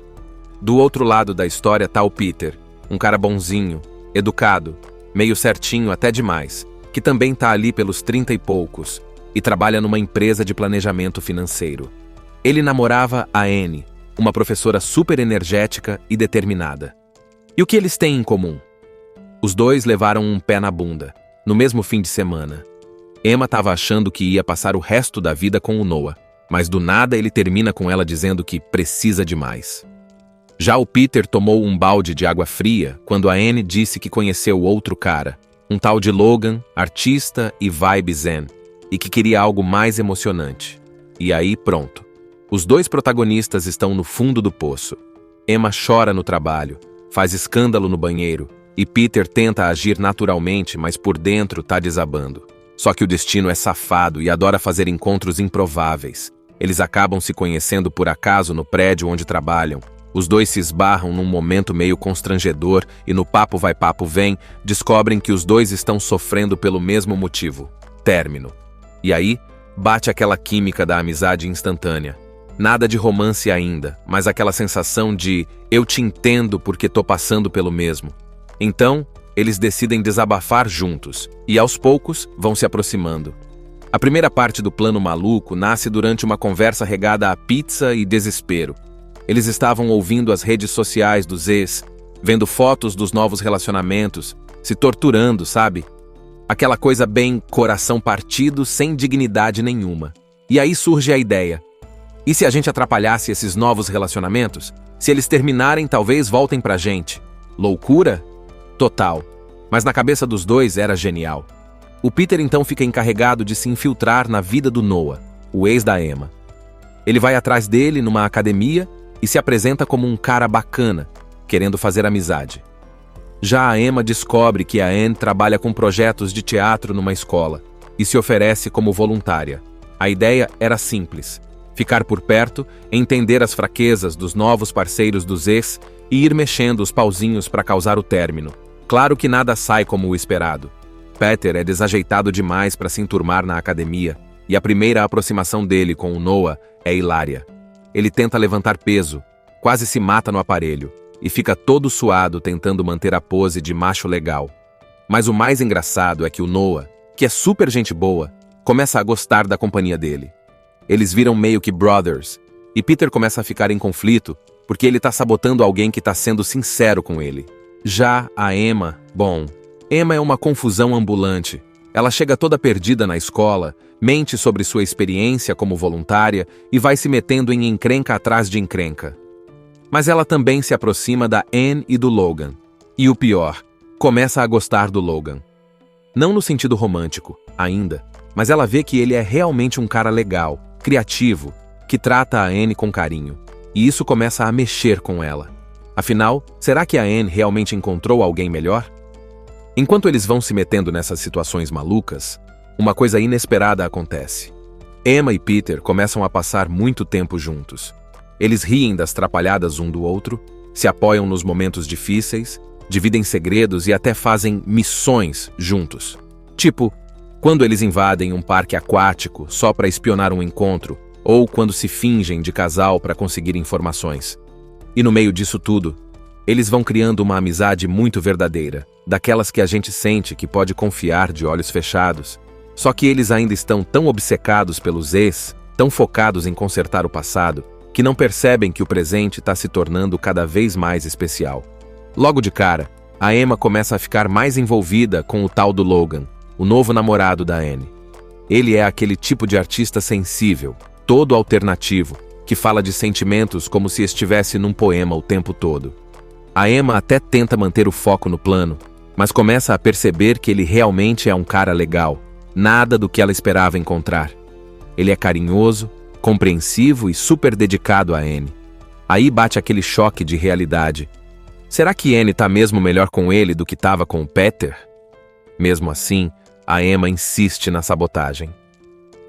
Do outro lado da história tá o Peter, um cara bonzinho, educado, meio certinho até demais, que também tá ali pelos 30 e poucos e trabalha numa empresa de planejamento financeiro. Ele namorava a Anne, uma professora super energética e determinada. E o que eles têm em comum? Os dois levaram um pé na bunda, no mesmo fim de semana. Emma estava achando que ia passar o resto da vida com o Noah, mas do nada ele termina com ela dizendo que precisa de mais. Já o Peter tomou um balde de água fria quando a Anne disse que conheceu outro cara, um tal de Logan, artista e vibe zen, e que queria algo mais emocionante. E aí pronto. Os dois protagonistas estão no fundo do poço. Emma chora no trabalho, faz escândalo no banheiro, e Peter tenta agir naturalmente, mas por dentro tá desabando. Só que o destino é safado e adora fazer encontros improváveis. Eles acabam se conhecendo por acaso no prédio onde trabalham. Os dois se esbarram num momento meio constrangedor e no papo vai papo vem, descobrem que os dois estão sofrendo pelo mesmo motivo: término. E aí, bate aquela química da amizade instantânea. Nada de romance ainda, mas aquela sensação de eu te entendo porque tô passando pelo mesmo. Então, eles decidem desabafar juntos e aos poucos vão se aproximando. A primeira parte do plano maluco nasce durante uma conversa regada a pizza e desespero. Eles estavam ouvindo as redes sociais dos ex, vendo fotos dos novos relacionamentos, se torturando, sabe? Aquela coisa bem coração partido, sem dignidade nenhuma. E aí surge a ideia: e se a gente atrapalhasse esses novos relacionamentos? Se eles terminarem, talvez voltem pra gente. Loucura? Total. Mas na cabeça dos dois era genial. O Peter então fica encarregado de se infiltrar na vida do Noah, o ex da Emma. Ele vai atrás dele numa academia e se apresenta como um cara bacana, querendo fazer amizade. Já a Emma descobre que a Anne trabalha com projetos de teatro numa escola e se oferece como voluntária. A ideia era simples: ficar por perto, entender as fraquezas dos novos parceiros dos ex e ir mexendo os pauzinhos para causar o término. Claro que nada sai como o esperado. Peter é desajeitado demais para se enturmar na academia e a primeira aproximação dele com o Noah é hilária. Ele tenta levantar peso, quase se mata no aparelho e fica todo suado tentando manter a pose de macho legal. Mas o mais engraçado é que o Noah, que é super gente boa, começa a gostar da companhia dele. Eles viram meio que brothers, e Peter começa a ficar em conflito porque ele tá sabotando alguém que tá sendo sincero com ele. Já a Emma, Emma é uma confusão ambulante. Ela chega toda perdida na escola, mente sobre sua experiência como voluntária e vai se metendo em encrenca atrás de encrenca. Mas ela também se aproxima da Anne e do Logan. E o pior, começa a gostar do Logan. Não no sentido romântico, ainda, mas ela vê que ele é realmente um cara legal, criativo, que trata a Anne com carinho. E isso começa a mexer com ela. Afinal, será que a Anne realmente encontrou alguém melhor? Enquanto eles vão se metendo nessas situações malucas, uma coisa inesperada acontece. Emma e Peter começam a passar muito tempo juntos. Eles riem das trapalhadas um do outro, se apoiam nos momentos difíceis, dividem segredos e até fazem missões juntos. Tipo, quando eles invadem um parque aquático só para espionar um encontro, ou quando se fingem de casal para conseguir informações. E no meio disso tudo, eles vão criando uma amizade muito verdadeira, daquelas que a gente sente que pode confiar de olhos fechados. Só que eles ainda estão tão obcecados pelos ex, tão focados em consertar o passado, que não percebem que o presente está se tornando cada vez mais especial. Logo de cara, a Emma começa a ficar mais envolvida com o tal do Logan, o novo namorado da Anne. Ele é aquele tipo de artista sensível, todo alternativo, que fala de sentimentos como se estivesse num poema o tempo todo. A Emma até tenta manter o foco no plano, mas começa a perceber que ele realmente é um cara legal, nada do que ela esperava encontrar. Ele é carinhoso, compreensivo e super dedicado a Anne. Aí bate aquele choque de realidade. Será que Anne tá mesmo melhor com ele do que tava com o Peter? Mesmo assim, a Emma insiste na sabotagem.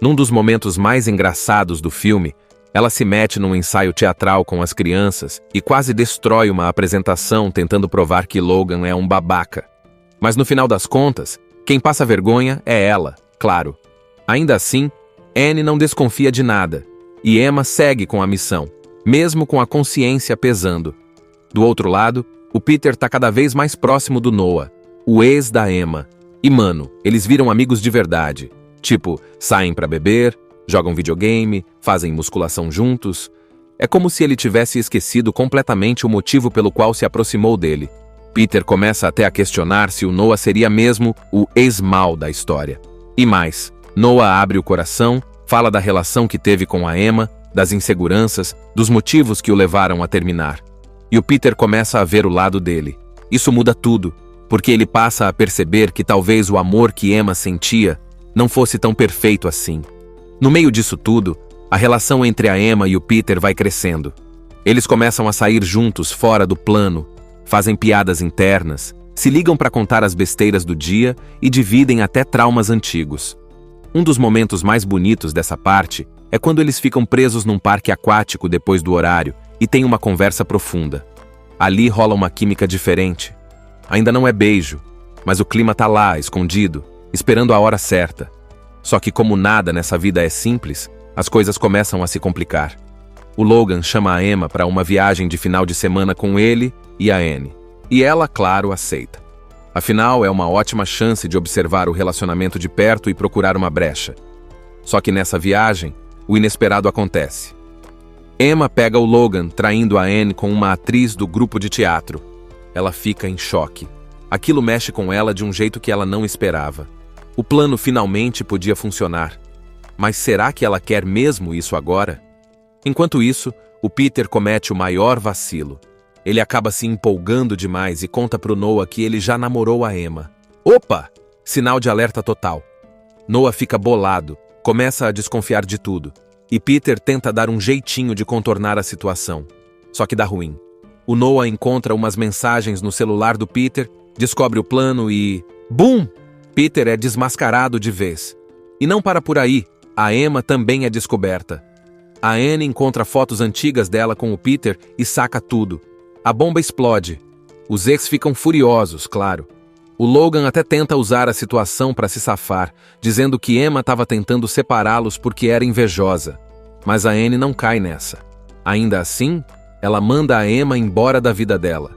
Num dos momentos mais engraçados do filme, ela se mete num ensaio teatral com as crianças e quase destrói uma apresentação tentando provar que Logan é um babaca. Mas no final das contas, quem passa vergonha é ela, claro. Ainda assim, Anne não desconfia de nada, e Emma segue com a missão, mesmo com a consciência pesando. Do outro lado, o Peter tá cada vez mais próximo do Noah, o ex da Emma. E mano, eles viram amigos de verdade. Tipo, saem pra beber, jogam videogame, fazem musculação juntos. É como se ele tivesse esquecido completamente o motivo pelo qual se aproximou dele. Peter começa até a questionar se o Noah seria mesmo o ex-mal da história. E mais, Noah abre o coração, fala da relação que teve com a Emma, das inseguranças, dos motivos que o levaram a terminar. E o Peter começa a ver o lado dele. Isso muda tudo, porque ele passa a perceber que talvez o amor que Emma sentia não fosse tão perfeito assim. No meio disso tudo, a relação entre a Emma e o Peter vai crescendo. Eles começam a sair juntos fora do plano, fazem piadas internas, se ligam para contar as besteiras do dia e dividem até traumas antigos. Um dos momentos mais bonitos dessa parte é quando eles ficam presos num parque aquático depois do horário e têm uma conversa profunda. Ali rola uma química diferente. Ainda não é beijo, mas o clima tá lá, escondido, esperando a hora certa. Só que como nada nessa vida é simples, as coisas começam a se complicar. O Logan chama a Emma para uma viagem de final de semana com ele e a Anne. E ela, claro, aceita. Afinal, é uma ótima chance de observar o relacionamento de perto e procurar uma brecha. Só que nessa viagem, o inesperado acontece. Emma pega o Logan traindo a Anne com uma atriz do grupo de teatro. Ela fica em choque. Aquilo mexe com ela de um jeito que ela não esperava. O plano finalmente podia funcionar. Mas será que ela quer mesmo isso agora? Enquanto isso, o Peter comete o maior vacilo. Ele acaba se empolgando demais e conta pro Noah que ele já namorou a Emma. Opa! Sinal de alerta total. Noah fica bolado, começa a desconfiar de tudo. E Peter tenta dar um jeitinho de contornar a situação. Só que dá ruim. O Noah encontra umas mensagens no celular do Peter, descobre o plano e... BUM! Peter é desmascarado de vez. E não para por aí, a Emma também é descoberta. A Anne encontra fotos antigas dela com o Peter e saca tudo. A bomba explode. Os ex ficam furiosos, claro. O Logan até tenta usar a situação para se safar, dizendo que Emma estava tentando separá-los porque era invejosa. Mas a Anne não cai nessa. Ainda assim, ela manda a Emma embora da vida dela.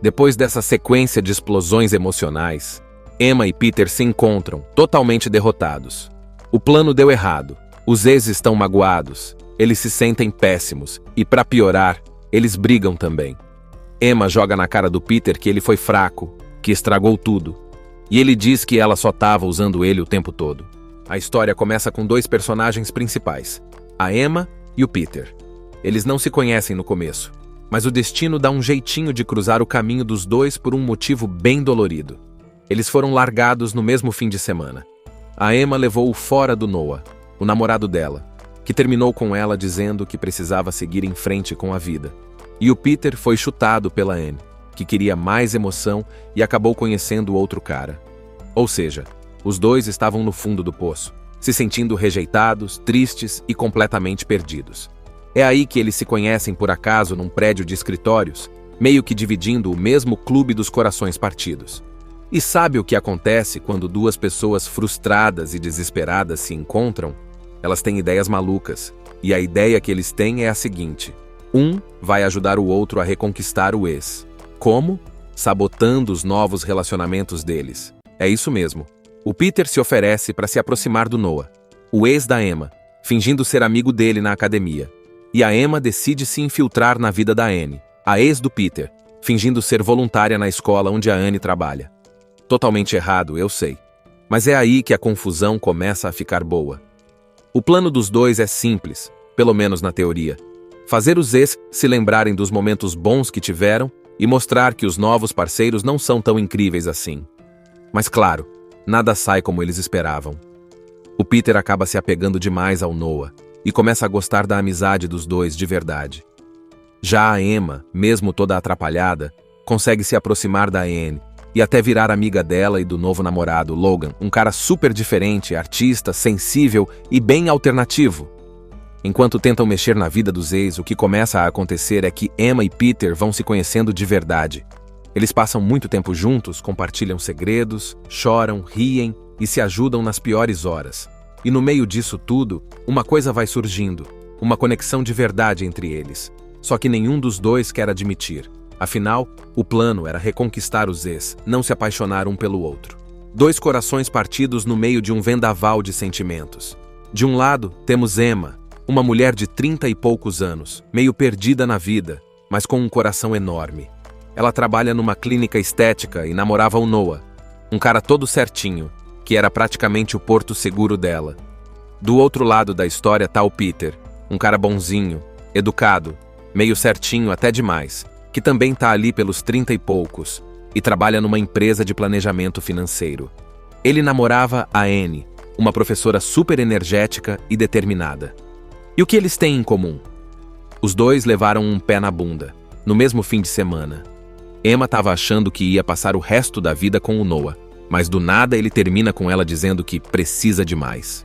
Depois dessa sequência de explosões emocionais, Emma e Peter se encontram, totalmente derrotados. O plano deu errado. Os ex estão magoados. Eles se sentem péssimos. E, para piorar, eles brigam também. Emma joga na cara do Peter que ele foi fraco, que estragou tudo. E ele diz que ela só estava usando ele o tempo todo. A história começa com dois personagens principais, a Emma e o Peter. Eles não se conhecem no começo, mas o destino dá um jeitinho de cruzar o caminho dos dois por um motivo bem dolorido. Eles foram largados no mesmo fim de semana. A Emma levou-o fora do Noah, o namorado dela, que terminou com ela dizendo que precisava seguir em frente com a vida. E o Peter foi chutado pela Anne, que queria mais emoção e acabou conhecendo outro cara. Ou seja, os dois estavam no fundo do poço, se sentindo rejeitados, tristes e completamente perdidos. É aí que eles se conhecem por acaso num prédio de escritórios, meio que dividindo o mesmo clube dos corações partidos. E sabe o que acontece quando duas pessoas frustradas e desesperadas se encontram? Elas têm ideias malucas, e a ideia que eles têm é a seguinte: um vai ajudar o outro a reconquistar o ex. Como? Sabotando os novos relacionamentos deles. É isso mesmo. O Peter se oferece para se aproximar do Noah, o ex da Emma, fingindo ser amigo dele na academia. E a Emma decide se infiltrar na vida da Anne, a ex do Peter, fingindo ser voluntária na escola onde a Anne trabalha. Totalmente errado, eu sei. Mas é aí que a confusão começa a ficar boa. O plano dos dois é simples, pelo menos na teoria. Fazer os ex se lembrarem dos momentos bons que tiveram e mostrar que os novos parceiros não são tão incríveis assim. Mas claro, nada sai como eles esperavam. O Peter acaba se apegando demais ao Noah e começa a gostar da amizade dos dois de verdade. Já a Emma, mesmo toda atrapalhada, consegue se aproximar da Anne e até virar amiga dela e do novo namorado, Logan, um cara super diferente, artista, sensível e bem alternativo. Enquanto tentam mexer na vida dos ex, o que começa a acontecer é que Emma e Peter vão se conhecendo de verdade. Eles passam muito tempo juntos, compartilham segredos, choram, riem e se ajudam nas piores horas. E no meio disso tudo, uma coisa vai surgindo, uma conexão de verdade entre eles. Só que nenhum dos dois quer admitir. Afinal, o plano era reconquistar os ex, não se apaixonar um pelo outro. Dois corações partidos no meio de um vendaval de sentimentos. De um lado, temos Emma, uma mulher de 30 e poucos anos, meio perdida na vida, mas com um coração enorme. Ela trabalha numa clínica estética e namorava o Noah, um cara todo certinho, que era praticamente o porto seguro dela. Do outro lado da história tá o Peter, um cara bonzinho, educado, meio certinho até demais, que também tá ali pelos 30 e poucos, e trabalha numa empresa de planejamento financeiro. Ele namorava a Anne, uma professora super energética e determinada. E o que eles têm em comum? Os dois levaram um pé na bunda, no mesmo fim de semana. Emma estava achando que ia passar o resto da vida com o Noah, mas do nada ele termina com ela dizendo que precisa de mais.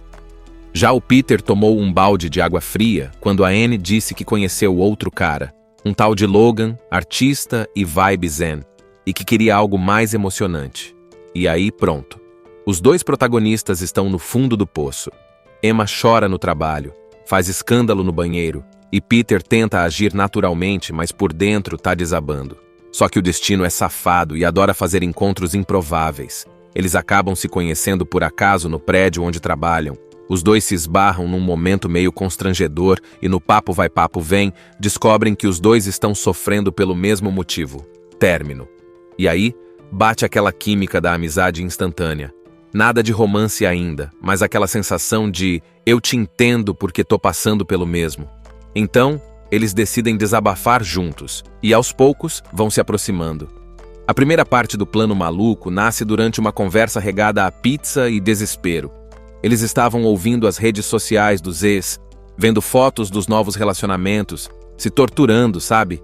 Já o Peter tomou um balde de água fria quando a Anne disse que conheceu outro cara, um tal de Logan, artista e vibe zen, e que queria algo mais emocionante. E aí, pronto. Os dois protagonistas estão no fundo do poço. Emma chora no trabalho, faz escândalo no banheiro, e Peter tenta agir naturalmente, mas por dentro tá desabando. Só que o destino é safado e adora fazer encontros improváveis. Eles acabam se conhecendo por acaso no prédio onde trabalham. Os dois se esbarram num momento meio constrangedor e no papo vai papo vem, descobrem que os dois estão sofrendo pelo mesmo motivo: término. E aí, bate aquela química da amizade instantânea. Nada de romance ainda, mas aquela sensação de eu te entendo porque tô passando pelo mesmo. Então, eles decidem desabafar juntos, e aos poucos vão se aproximando. A primeira parte do plano maluco nasce durante uma conversa regada a pizza e desespero. Eles estavam ouvindo as redes sociais dos ex, vendo fotos dos novos relacionamentos, se torturando, sabe?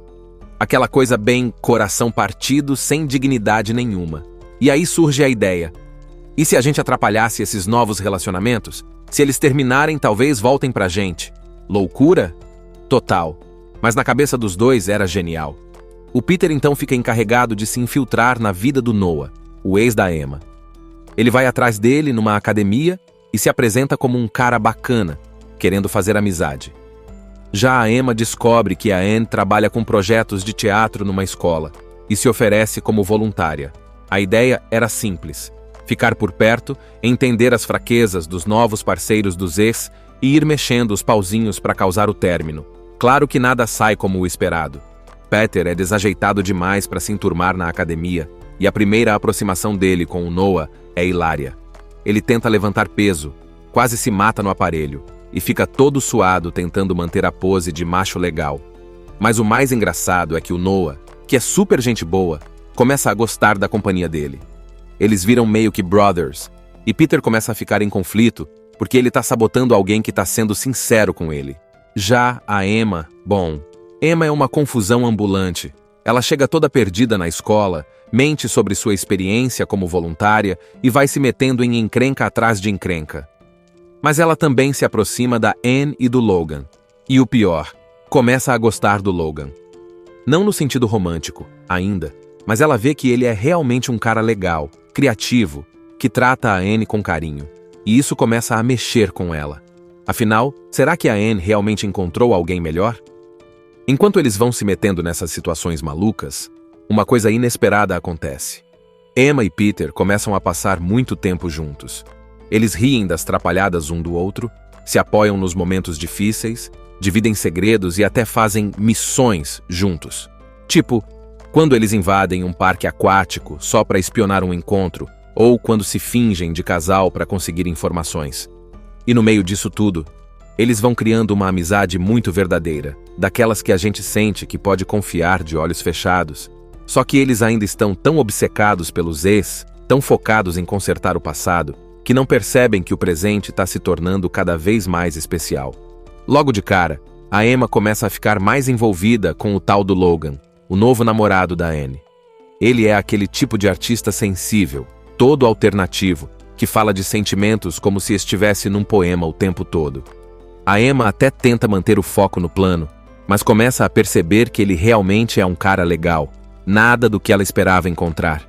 Aquela coisa bem coração partido, sem dignidade nenhuma. E aí surge a ideia: e se a gente atrapalhasse esses novos relacionamentos? Se eles terminarem, talvez voltem pra gente. Loucura? Total. Mas na cabeça dos dois era genial. O Peter então fica encarregado de se infiltrar na vida do Noah, o ex da Emma. Ele vai atrás dele numa academia e se apresenta como um cara bacana, querendo fazer amizade. Já a Emma descobre que a Anne trabalha com projetos de teatro numa escola e se oferece como voluntária. A ideia era simples: ficar por perto, entender as fraquezas dos novos parceiros dos ex e ir mexendo os pauzinhos para causar o término. Claro que nada sai como o esperado. Peter é desajeitado demais para se enturmar na academia, e a primeira aproximação dele com o Noah é hilária. Ele tenta levantar peso, quase se mata no aparelho, e fica todo suado tentando manter a pose de macho legal. Mas o mais engraçado é que o Noah, que é super gente boa, começa a gostar da companhia dele. Eles viram meio que brothers, e Peter começa a ficar em conflito porque ele tá sabotando alguém que tá sendo sincero com ele. Já a Emma, Emma é uma confusão ambulante. Ela chega toda perdida na escola, mente sobre sua experiência como voluntária e vai se metendo em encrenca atrás de encrenca. Mas ela também se aproxima da Anne e do Logan. E o pior, começa a gostar do Logan. Não no sentido romântico, ainda, mas ela vê que ele é realmente um cara legal, criativo, que trata a Anne com carinho. E isso começa a mexer com ela. Afinal, será que a Anne realmente encontrou alguém melhor? Enquanto eles vão se metendo nessas situações malucas, uma coisa inesperada acontece. Emma e Peter começam a passar muito tempo juntos. Eles riem das trapalhadas um do outro, se apoiam nos momentos difíceis, dividem segredos e até fazem missões juntos. Tipo, quando eles invadem um parque aquático só para espionar um encontro, ou quando se fingem de casal para conseguir informações. E no meio disso tudo, eles vão criando uma amizade muito verdadeira, daquelas que a gente sente que pode confiar de olhos fechados. Só que eles ainda estão tão obcecados pelos ex, tão focados em consertar o passado, que não percebem que o presente está se tornando cada vez mais especial. Logo de cara, a Emma começa a ficar mais envolvida com o tal do Logan, o novo namorado da Anne. Ele é aquele tipo de artista sensível, todo alternativo, que fala de sentimentos como se estivesse num poema o tempo todo. A Emma até tenta manter o foco no plano, mas começa a perceber que ele realmente é um cara legal, nada do que ela esperava encontrar.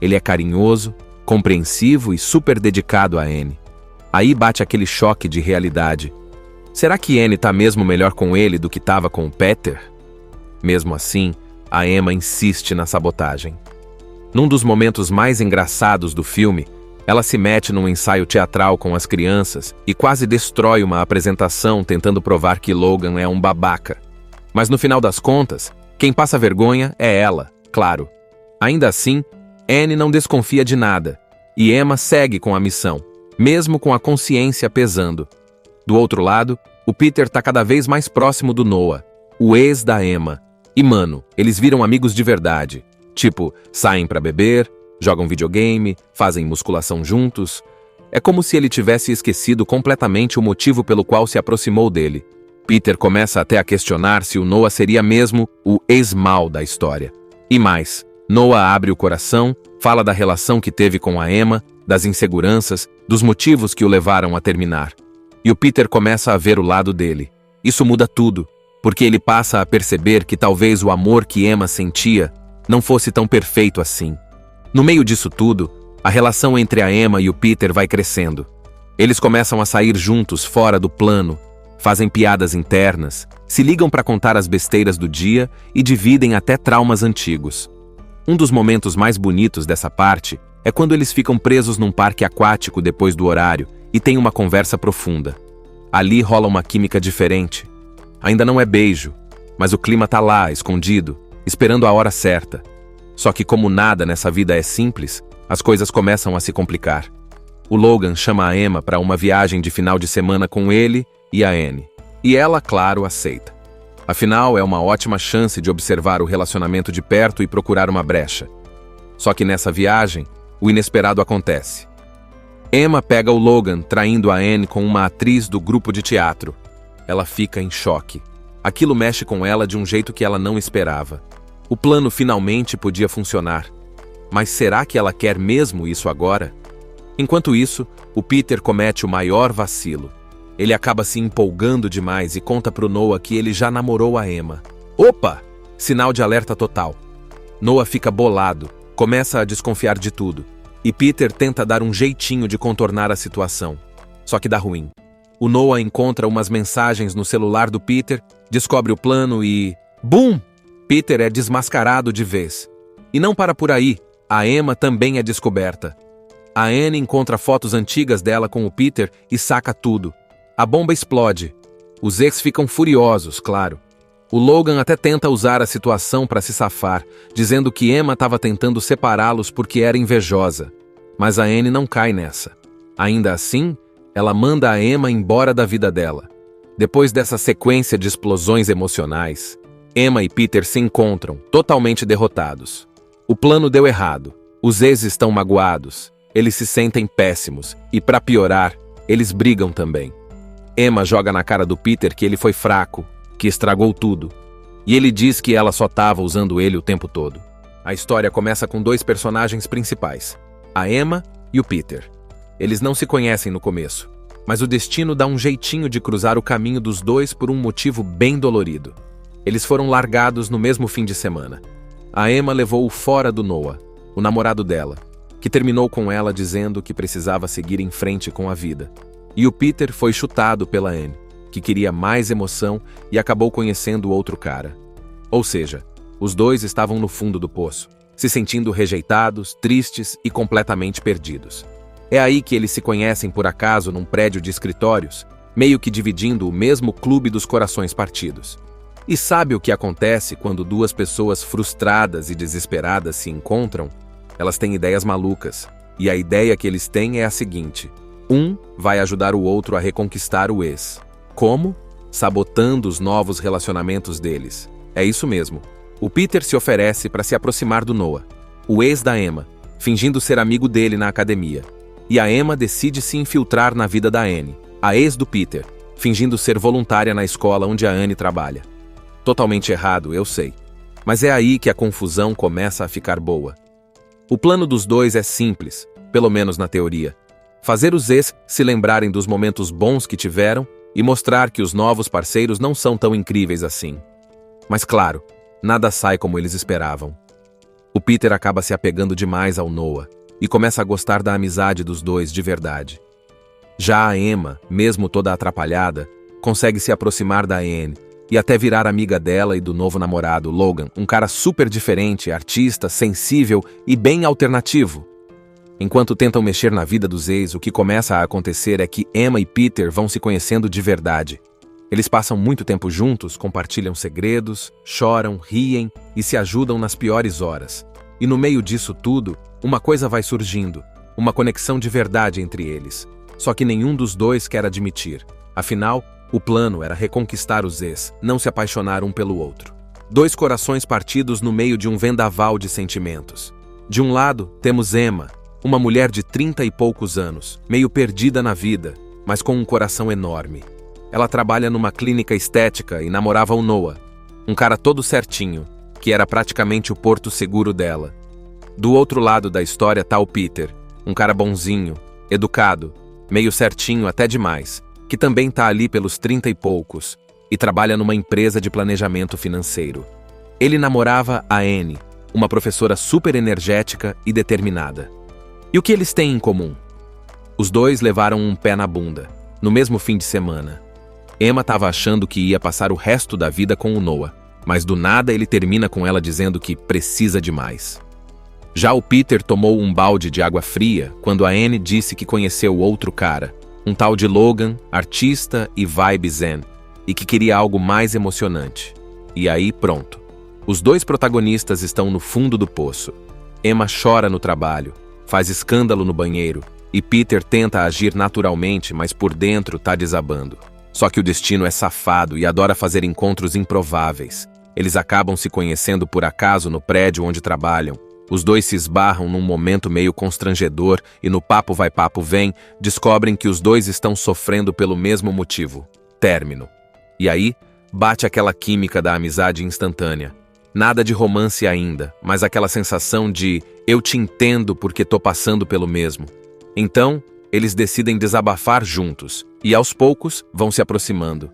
Ele é carinhoso, compreensivo e super dedicado a Anne. Aí bate aquele choque de realidade. Será que Anne tá mesmo melhor com ele do que tava com o Peter? Mesmo assim, a Emma insiste na sabotagem. Num dos momentos mais engraçados do filme, ela se mete num ensaio teatral com as crianças e quase destrói uma apresentação tentando provar que Logan é um babaca. Mas no final das contas, quem passa vergonha é ela, claro. Ainda assim, Anne não desconfia de nada, e Emma segue com a missão, mesmo com a consciência pesando. Do outro lado, o Peter tá cada vez mais próximo do Noah, o ex da Emma. E mano, eles viram amigos de verdade. Tipo, saem pra beber, jogam videogame, fazem musculação juntos. É como se ele tivesse esquecido completamente o motivo pelo qual se aproximou dele. Peter começa até a questionar se o Noah seria mesmo o ex-mal da história. E mais, Noah abre o coração, fala da relação que teve com a Emma, das inseguranças, dos motivos que o levaram a terminar. E o Peter começa a ver o lado dele. Isso muda tudo, porque ele passa a perceber que talvez o amor que Emma sentia não fosse tão perfeito assim. No meio disso tudo, a relação entre a Emma e o Peter vai crescendo. Eles começam a sair juntos fora do plano, fazem piadas internas, se ligam para contar as besteiras do dia e dividem até traumas antigos. Um dos momentos mais bonitos dessa parte é quando eles ficam presos num parque aquático depois do horário e têm uma conversa profunda. Ali rola uma química diferente. Ainda não é beijo, mas o clima tá lá, escondido, esperando a hora certa. Só que como nada nessa vida é simples, as coisas começam a se complicar. O Logan chama a Emma para uma viagem de final de semana com ele e a Anne. E ela, claro, aceita. Afinal, é uma ótima chance de observar o relacionamento de perto e procurar uma brecha. Só que nessa viagem, o inesperado acontece. Emma pega o Logan traindo a Anne com uma atriz do grupo de teatro. Ela fica em choque. Aquilo mexe com ela de um jeito que ela não esperava. O plano finalmente podia funcionar. Mas será que ela quer mesmo isso agora? Enquanto isso, o Peter comete o maior vacilo. Ele acaba se empolgando demais e conta pro Noah que ele já namorou a Emma. Opa! Sinal de alerta total. Noah fica bolado, começa a desconfiar de tudo. E Peter tenta dar um jeitinho de contornar a situação. Só que dá ruim. O Noah encontra umas mensagens no celular do Peter, descobre o plano e... BUM! Peter é desmascarado de vez. E não para por aí, a Emma também é descoberta. A Anne encontra fotos antigas dela com o Peter e saca tudo. A bomba explode. Os ex ficam furiosos, claro. O Logan até tenta usar a situação para se safar, dizendo que Emma estava tentando separá-los porque era invejosa. Mas a Anne não cai nessa. Ainda assim, ela manda a Emma embora da vida dela. Depois dessa sequência de explosões emocionais, Emma e Peter se encontram, totalmente derrotados. O plano deu errado. Os ex estão magoados. Eles se sentem péssimos. E, para piorar, eles brigam também. Emma joga na cara do Peter que ele foi fraco, que estragou tudo. E ele diz que ela só estava usando ele o tempo todo. A história começa com dois personagens principais, a Emma e o Peter. Eles não se conhecem no começo, mas o destino dá um jeitinho de cruzar o caminho dos dois por um motivo bem dolorido. Eles foram largados no mesmo fim de semana. A Emma levou-o fora do Noah, o namorado dela, que terminou com ela dizendo que precisava seguir em frente com a vida. E o Peter foi chutado pela Anne, que queria mais emoção e acabou conhecendo outro cara. Ou seja, os dois estavam no fundo do poço, se sentindo rejeitados, tristes e completamente perdidos. É aí que eles se conhecem por acaso num prédio de escritórios, meio que dividindo o mesmo clube dos corações partidos. E sabe o que acontece quando duas pessoas frustradas e desesperadas se encontram? Elas têm ideias malucas, e a ideia que eles têm é a seguinte: um vai ajudar o outro a reconquistar o ex. Como? Sabotando os novos relacionamentos deles. É isso mesmo. O Peter se oferece para se aproximar do Noah, o ex da Emma, fingindo ser amigo dele na academia. E a Emma decide se infiltrar na vida da Anne, a ex do Peter, fingindo ser voluntária na escola onde a Anne trabalha. Totalmente errado, eu sei. Mas é aí que a confusão começa a ficar boa. O plano dos dois é simples, pelo menos na teoria. Fazer os ex se lembrarem dos momentos bons que tiveram e mostrar que os novos parceiros não são tão incríveis assim. Mas claro, nada sai como eles esperavam. O Peter acaba se apegando demais ao Noah e começa a gostar da amizade dos dois de verdade. Já a Emma, mesmo toda atrapalhada, consegue se aproximar da Anne e até virar amiga dela e do novo namorado, Logan, um cara super diferente, artista, sensível e bem alternativo. Enquanto tentam mexer na vida dos ex, o que começa a acontecer é que Emma e Peter vão se conhecendo de verdade. Eles passam muito tempo juntos, compartilham segredos, choram, riem e se ajudam nas piores horas. E no meio disso tudo, uma coisa vai surgindo, uma conexão de verdade entre eles. Só que nenhum dos dois quer admitir. Afinal, o plano era reconquistar os ex, não se apaixonar um pelo outro. Dois corações partidos no meio de um vendaval de sentimentos. De um lado, temos Emma, uma mulher de 30 e poucos anos, meio perdida na vida, mas com um coração enorme. Ela trabalha numa clínica estética e namorava o Noah, um cara todo certinho, que era praticamente o porto seguro dela. Do outro lado da história tá o Peter, um cara bonzinho, educado, meio certinho até demais, que também tá ali pelos 30 e poucos, e trabalha numa empresa de planejamento financeiro. Ele namorava a Anne, uma professora super energética e determinada. E o que eles têm em comum? Os dois levaram um pé na bunda, no mesmo fim de semana. Emma estava achando que ia passar o resto da vida com o Noah, mas do nada ele termina com ela dizendo que precisa de mais. Já o Peter tomou um balde de água fria quando a Anne disse que conheceu outro cara, um tal de Logan, artista e vibe zen, e que queria algo mais emocionante. E aí pronto. Os dois protagonistas estão no fundo do poço. Emma chora no trabalho, faz escândalo no banheiro, e Peter tenta agir naturalmente, mas por dentro tá desabando. Só que o destino é safado e adora fazer encontros improváveis. Eles acabam se conhecendo por acaso no prédio onde trabalham. Os dois se esbarram num momento meio constrangedor e no papo vai papo vem, descobrem que os dois estão sofrendo pelo mesmo motivo: término. E aí, bate aquela química da amizade instantânea. Nada de romance ainda, mas aquela sensação de eu te entendo porque tô passando pelo mesmo. Então, eles decidem desabafar juntos, e aos poucos vão se aproximando.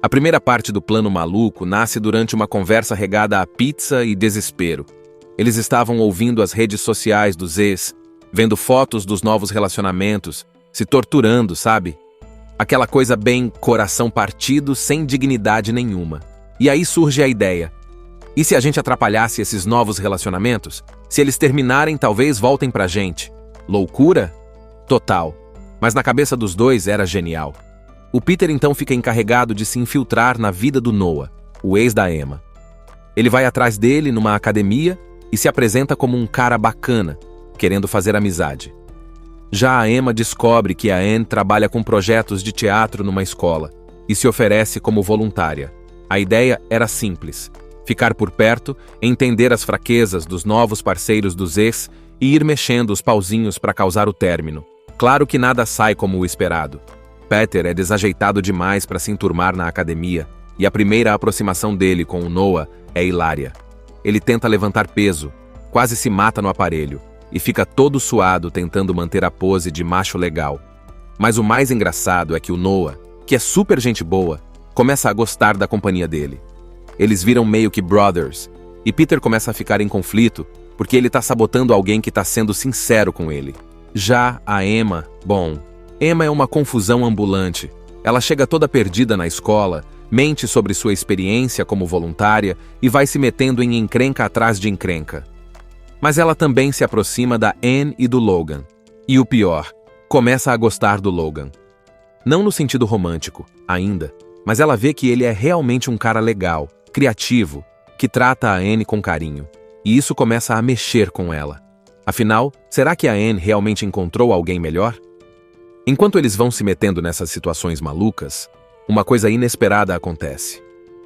A primeira parte do plano maluco nasce durante uma conversa regada a pizza e desespero. Eles estavam ouvindo as redes sociais dos ex, vendo fotos dos novos relacionamentos, se torturando, sabe? Aquela coisa bem coração partido, sem dignidade nenhuma. E aí surge a ideia: e se a gente atrapalhasse esses novos relacionamentos? Se eles terminarem, talvez voltem pra gente. Loucura? Total. Mas na cabeça dos dois era genial. O Peter então fica encarregado de se infiltrar na vida do Noah, o ex da Emma. Ele vai atrás dele numa academia e se apresenta como um cara bacana, querendo fazer amizade. Já a Emma descobre que a Anne trabalha com projetos de teatro numa escola e se oferece como voluntária. A ideia era simples: ficar por perto, entender as fraquezas dos novos parceiros dos ex e ir mexendo os pauzinhos para causar o término. Claro que nada sai como o esperado. Peter é desajeitado demais para se enturmar na academia, e a primeira aproximação dele com o Noah é hilária. Ele tenta levantar peso, quase se mata no aparelho, e fica todo suado tentando manter a pose de macho legal. Mas o mais engraçado é que o Noah, que é super gente boa, começa a gostar da companhia dele. Eles viram meio que brothers, e Peter começa a ficar em conflito porque ele tá sabotando alguém que tá sendo sincero com ele. Já a Emma, Emma é uma confusão ambulante. Ela chega toda perdida na escola, mente sobre sua experiência como voluntária e vai se metendo em encrenca atrás de encrenca. Mas ela também se aproxima da Anne e do Logan. E o pior, começa a gostar do Logan. Não no sentido romântico, ainda, mas ela vê que ele é realmente um cara legal, criativo, que trata a Anne com carinho. E isso começa a mexer com ela. Afinal, será que a Anne realmente encontrou alguém melhor? Enquanto eles vão se metendo nessas situações malucas, uma coisa inesperada acontece.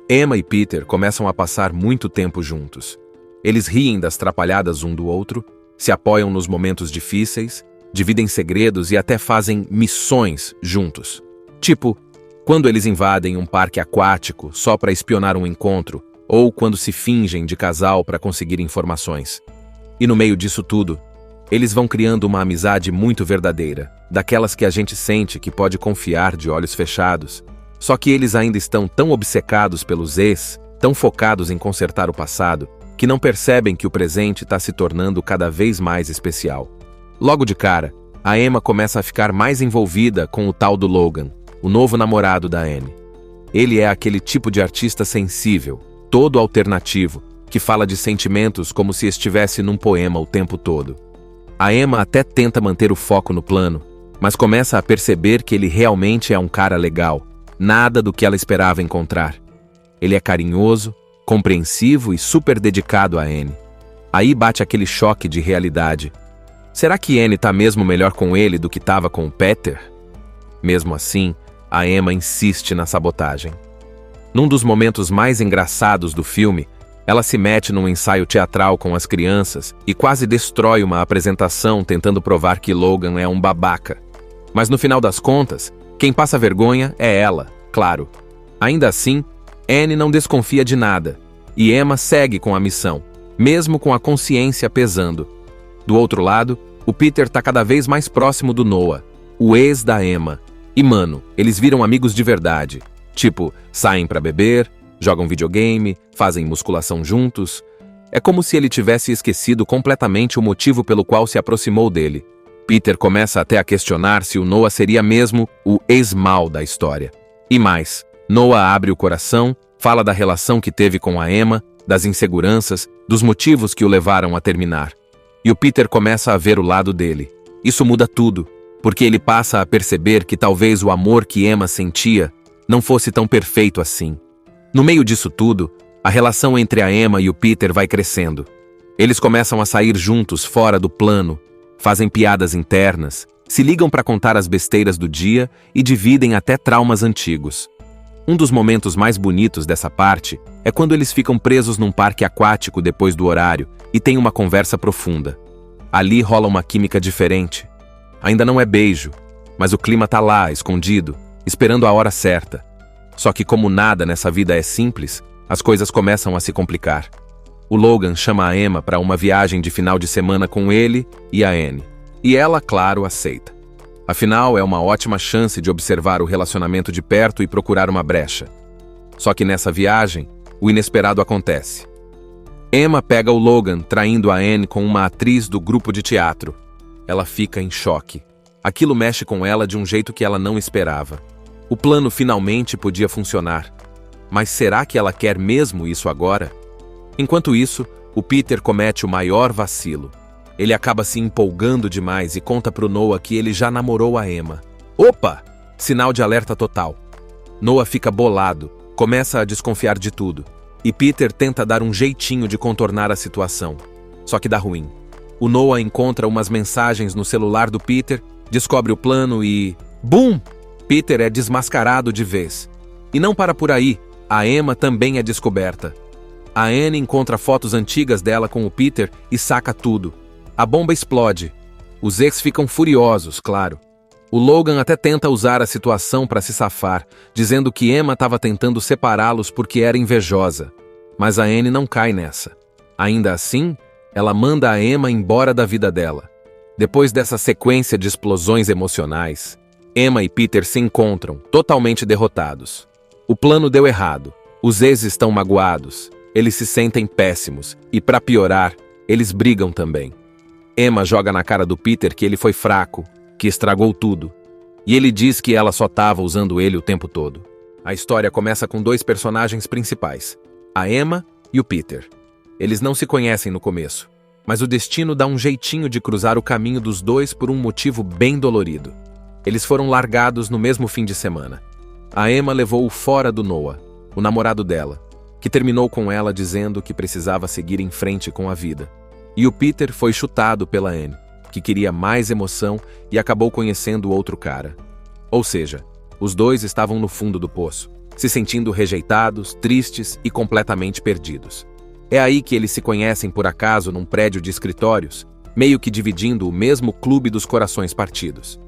Emma e Peter começam a passar muito tempo juntos. Eles riem das trapalhadas um do outro, se apoiam nos momentos difíceis, dividem segredos e até fazem missões juntos. Tipo, quando eles invadem um parque aquático só para espionar um encontro, ou quando se fingem de casal para conseguir informações. E no meio disso tudo, eles vão criando uma amizade muito verdadeira, daquelas que a gente sente que pode confiar de olhos fechados. Só que eles ainda estão tão obcecados pelos ex, tão focados em consertar o passado, que não percebem que o presente está se tornando cada vez mais especial. Logo de cara, a Emma começa a ficar mais envolvida com o tal do Logan, o novo namorado da Anne. Ele é aquele tipo de artista sensível, todo alternativo, que fala de sentimentos como se estivesse num poema o tempo todo. A Emma até tenta manter o foco no plano, mas começa a perceber que ele realmente é um cara legal, nada do que ela esperava encontrar. Ele é carinhoso, compreensivo e super dedicado a Anne. Aí bate aquele choque de realidade. Será que Anne tá mesmo melhor com ele do que estava com o Peter? Mesmo assim, a Emma insiste na sabotagem. Num dos momentos mais engraçados do filme, ela se mete num ensaio teatral com as crianças e quase destrói uma apresentação tentando provar que Logan é um babaca. Mas no final das contas, quem passa vergonha é ela, claro. Ainda assim, Anne não desconfia de nada, e Emma segue com a missão, mesmo com a consciência pesando. Do outro lado, o Peter está cada vez mais próximo do Noah, o ex da Emma, E mano, eles viram amigos de verdade. Tipo, saem pra beber, jogam videogame, fazem musculação juntos. É como se ele tivesse esquecido completamente o motivo pelo qual se aproximou dele. Peter começa até a questionar se o Noah seria mesmo o ex-mal da história. E mais, Noah abre o coração, fala da relação que teve com a Emma, das inseguranças, dos motivos que o levaram a terminar. E o Peter começa a ver o lado dele. Isso muda tudo, porque ele passa a perceber que talvez o amor que Emma sentia não fosse tão perfeito assim. No meio disso tudo, a relação entre a Emma e o Peter vai crescendo. Eles começam a sair juntos fora do plano, fazem piadas internas, se ligam para contar as besteiras do dia e dividem até traumas antigos. Um dos momentos mais bonitos dessa parte é quando eles ficam presos num parque aquático depois do horário e têm uma conversa profunda. Ali rola uma química diferente. Ainda não é beijo, mas o clima tá lá, escondido, esperando a hora certa. Só que como nada nessa vida é simples, as coisas começam a se complicar. O Logan chama a Emma para uma viagem de final de semana com ele e a Anne. E ela, claro, aceita. Afinal, é uma ótima chance de observar o relacionamento de perto e procurar uma brecha. Só que nessa viagem, o inesperado acontece. Emma pega o Logan traindo a Anne com uma atriz do grupo de teatro. Ela fica em choque. Aquilo mexe com ela de um jeito que ela não esperava. O plano finalmente podia funcionar. Mas será que ela quer mesmo isso agora? Enquanto isso, o Peter comete o maior vacilo. Ele acaba se empolgando demais e conta pro Noah que ele já namorou a Emma. Opa! Sinal de alerta total. Noah fica bolado, começa a desconfiar de tudo. E Peter tenta dar um jeitinho de contornar a situação. Só que dá ruim. O Noah encontra umas mensagens no celular do Peter, descobre o plano e... BUM! Peter é desmascarado de vez. E não para por aí, a Emma também é descoberta. A Anne encontra fotos antigas dela com o Peter e saca tudo. A bomba explode. Os ex ficam furiosos, claro. O Logan até tenta usar a situação para se safar, dizendo que Emma estava tentando separá-los porque era invejosa. Mas a Anne não cai nessa. Ainda assim, ela manda a Emma embora da vida dela. Depois dessa sequência de explosões emocionais, Emma e Peter se encontram, totalmente derrotados. O plano deu errado. Os ex estão magoados. Eles se sentem péssimos. E, para piorar, eles brigam também. Emma joga na cara do Peter que ele foi fraco, que estragou tudo. E ele diz que ela só estava usando ele o tempo todo. A história começa com dois personagens principais, a Emma e o Peter. Eles não se conhecem no começo, mas o destino dá um jeitinho de cruzar o caminho dos dois por um motivo bem dolorido. Eles foram largados no mesmo fim de semana. A Emma levou-o fora do Noah, o namorado dela, que terminou com ela dizendo que precisava seguir em frente com a vida. E o Peter foi chutado pela Anne, que queria mais emoção e acabou conhecendo outro cara. Ou seja, os dois estavam no fundo do poço, se sentindo rejeitados, tristes e completamente perdidos. É aí que eles se conhecem por acaso num prédio de escritórios, meio que dividindo o mesmo clube dos corações partidos.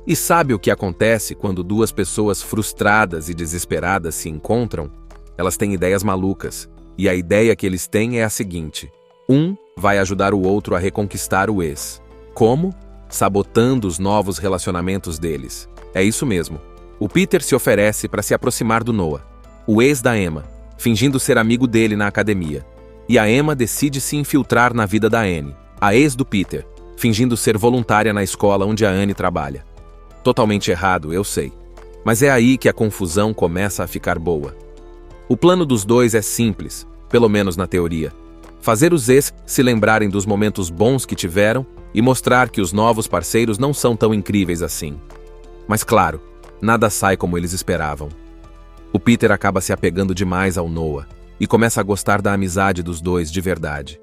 E sabe o que acontece quando duas pessoas frustradas e desesperadas se encontram? Elas têm ideias malucas, e a ideia que eles têm é a seguinte: um vai ajudar o outro a reconquistar o ex. Como? Sabotando os novos relacionamentos deles. É isso mesmo. O Peter se oferece para se aproximar do Noah, o ex da Emma, fingindo ser amigo dele na academia. E a Emma decide se infiltrar na vida da Anne, a ex do Peter, fingindo ser voluntária na escola onde a Anne trabalha. Totalmente errado, eu sei. Mas é aí que a confusão começa a ficar boa. O plano dos dois é simples, pelo menos na teoria. Fazer os ex se lembrarem dos momentos bons que tiveram e mostrar que os novos parceiros não são tão incríveis assim. Mas claro, nada sai como eles esperavam. O Peter acaba se apegando demais ao Noah e começa a gostar da amizade dos dois de verdade.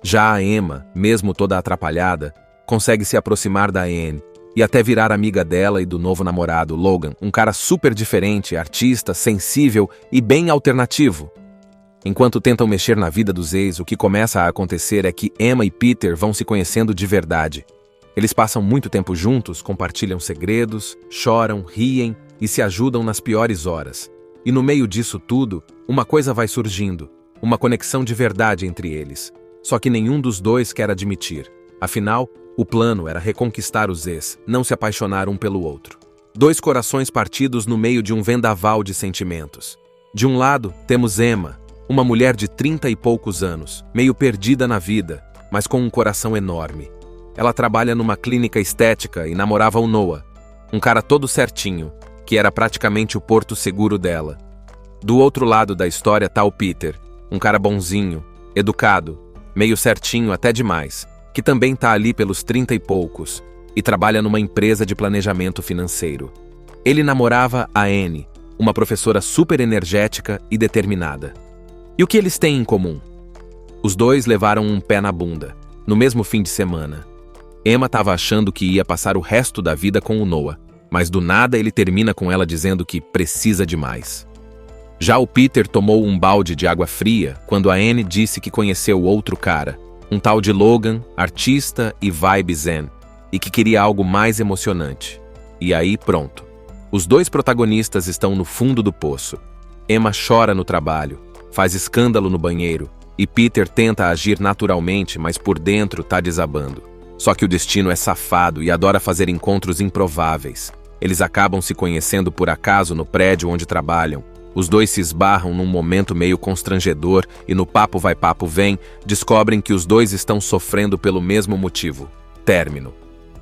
Já a Emma, mesmo toda atrapalhada, consegue se aproximar da Anne e até virar amiga dela e do novo namorado, Logan, um cara super diferente, artista, sensível e bem alternativo. Enquanto tentam mexer na vida dos ex, o que começa a acontecer é que Emma e Peter vão se conhecendo de verdade. Eles passam muito tempo juntos, compartilham segredos, choram, riem e se ajudam nas piores horas. E no meio disso tudo, uma coisa vai surgindo, uma conexão de verdade entre eles. Só que nenhum dos dois quer admitir. Afinal, o plano era reconquistar os ex, não se apaixonar um pelo outro. Dois corações partidos no meio de um vendaval de sentimentos. De um lado, temos Emma, uma mulher de 30 e poucos anos, meio perdida na vida, mas com um coração enorme. Ela trabalha numa clínica estética e namorava o Noah, um cara todo certinho, que era praticamente o porto seguro dela. Do outro lado da história tá o Peter, um cara bonzinho, educado, meio certinho até demais, que também tá ali pelos 30 e poucos, e trabalha numa empresa de planejamento financeiro. Ele namorava a Anne, uma professora super energética e determinada. E o que eles têm em comum? Os dois levaram um pé na bunda, no mesmo fim de semana. Emma estava achando que ia passar o resto da vida com o Noah, mas do nada ele termina com ela dizendo que precisa de mais. Já o Peter tomou um balde de água fria quando a Anne disse que conheceu outro cara, um tal de Logan, artista e vibe zen, e que queria algo mais emocionante. E aí, pronto. Os dois protagonistas estão no fundo do poço. Emma chora no trabalho, faz escândalo no banheiro, e Peter tenta agir naturalmente, mas por dentro tá desabando. Só que o destino é safado e adora fazer encontros improváveis. Eles acabam se conhecendo por acaso no prédio onde trabalham. Os dois se esbarram num momento meio constrangedor e no papo vai papo vem, descobrem que os dois estão sofrendo pelo mesmo motivo: término.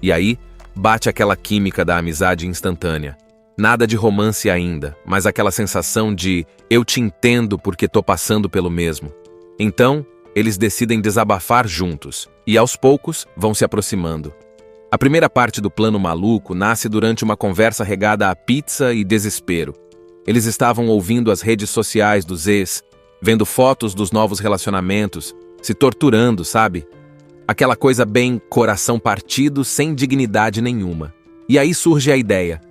E aí, bate aquela química da amizade instantânea. Nada de romance ainda, mas aquela sensação de eu te entendo porque tô passando pelo mesmo. Então, eles decidem desabafar juntos, e aos poucos vão se aproximando. A primeira parte do plano maluco nasce durante uma conversa regada a pizza e desespero. Eles estavam ouvindo as redes sociais dos ex, vendo fotos dos novos relacionamentos, se torturando, sabe? Aquela coisa bem coração partido, sem dignidade nenhuma. E aí surge a ideia: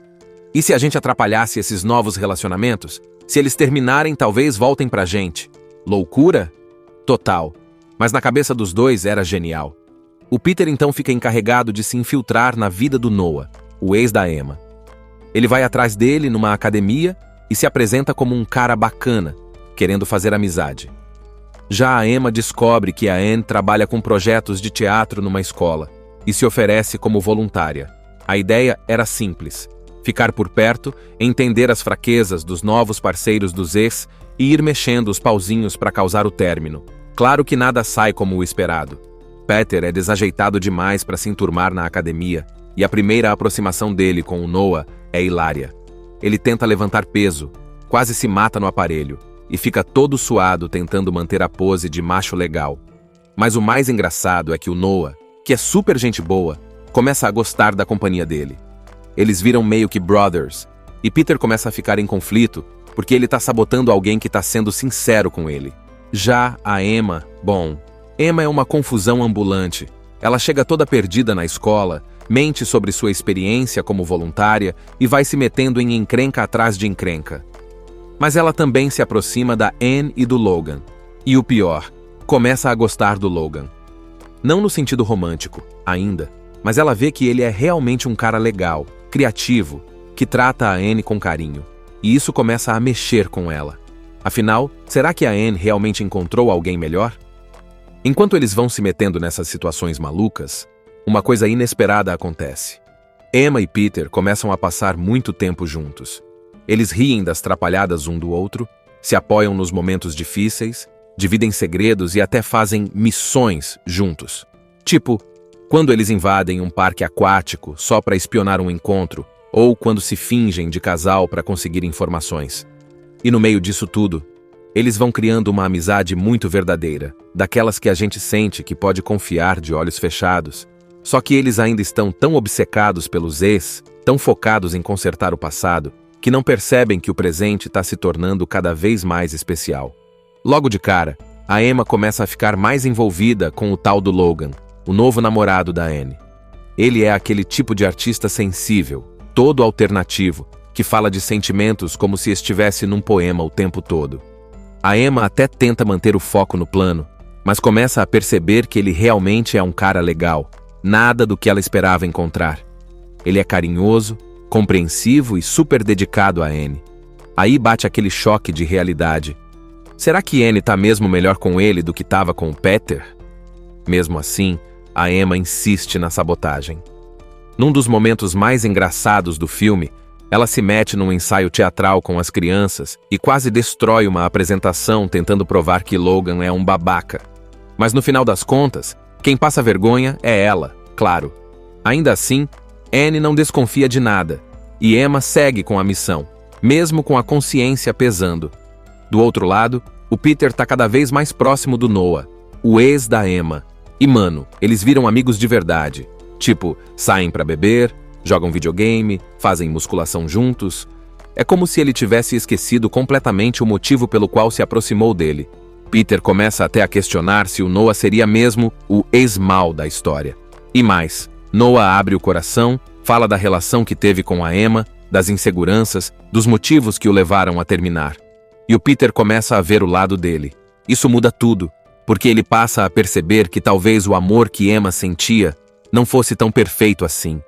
e se a gente atrapalhasse esses novos relacionamentos? Se eles terminarem, talvez voltem pra gente. Loucura? Total. Mas na cabeça dos dois era genial. O Peter então fica encarregado de se infiltrar na vida do Noah, o ex da Emma. Ele vai atrás dele numa academia e se apresenta como um cara bacana, querendo fazer amizade. Já a Emma descobre que a Anne trabalha com projetos de teatro numa escola e se oferece como voluntária. A ideia era simples: ficar por perto, entender as fraquezas dos novos parceiros dos ex e ir mexendo os pauzinhos para causar o término. Claro que nada sai como o esperado. Peter é desajeitado demais para se enturmar na academia e a primeira aproximação dele com o Noah é hilária. Ele tenta levantar peso, quase se mata no aparelho e fica todo suado tentando manter a pose de macho legal. Mas o mais engraçado é que o Noah, que é super gente boa, começa a gostar da companhia dele. Eles viram meio que brothers, e Peter começa a ficar em conflito porque ele tá sabotando alguém que tá sendo sincero com ele. Já a Emma, Emma é uma confusão ambulante. Ela chega toda perdida na escola, mente sobre sua experiência como voluntária e vai se metendo em encrenca atrás de encrenca. Mas ela também se aproxima da Anne e do Logan. E o pior, começa a gostar do Logan. Não no sentido romântico, ainda, mas ela vê que ele é realmente um cara legal, criativo, que trata a Anne com carinho. E isso começa a mexer com ela. Afinal, será que a Anne realmente encontrou alguém melhor? Enquanto eles vão se metendo nessas situações malucas, uma coisa inesperada acontece. Emma e Peter começam a passar muito tempo juntos. Eles riem das trapalhadas um do outro, se apoiam nos momentos difíceis, dividem segredos e até fazem missões juntos. Tipo, quando eles invadem um parque aquático só para espionar um encontro, ou quando se fingem de casal para conseguir informações. E no meio disso tudo, eles vão criando uma amizade muito verdadeira, daquelas que a gente sente que pode confiar de olhos fechados. Só que eles ainda estão tão obcecados pelos ex, tão focados em consertar o passado, que não percebem que o presente está se tornando cada vez mais especial. Logo de cara, a Emma começa a ficar mais envolvida com o tal do Logan, o novo namorado da Anne. Ele é aquele tipo de artista sensível, todo alternativo, que fala de sentimentos como se estivesse num poema o tempo todo. A Emma até tenta manter o foco no plano, mas começa a perceber que ele realmente é um cara legal, nada do que ela esperava encontrar. Ele é carinhoso, compreensivo e super dedicado a Anne. Aí bate aquele choque de realidade. Será que Anne tá mesmo melhor com ele do que tava com o Peter? Mesmo assim, a Emma insiste na sabotagem. Num dos momentos mais engraçados do filme, Ela se mete num ensaio teatral com as crianças e quase destrói uma apresentação tentando provar que Logan é um babaca. Mas no final das contas, quem passa vergonha é ela, claro. Ainda assim, Anne não desconfia de nada, e Emma segue com a missão, mesmo com a consciência pesando. Do outro lado, o Peter tá cada vez mais próximo do Noah, o ex da Emma. E mano, eles viram amigos de verdade. Tipo, saem pra beber, jogam videogame, fazem musculação juntos. É como se ele tivesse esquecido completamente o motivo pelo qual se aproximou dele. Peter começa até a questionar se o Noah seria mesmo o ex-mal da história. E mais, Noah abre o coração, fala da relação que teve com a Emma, das inseguranças, dos motivos que o levaram a terminar. E o Peter começa a ver o lado dele. Isso muda tudo, porque ele passa a perceber que talvez o amor que Emma sentia não fosse tão perfeito assim.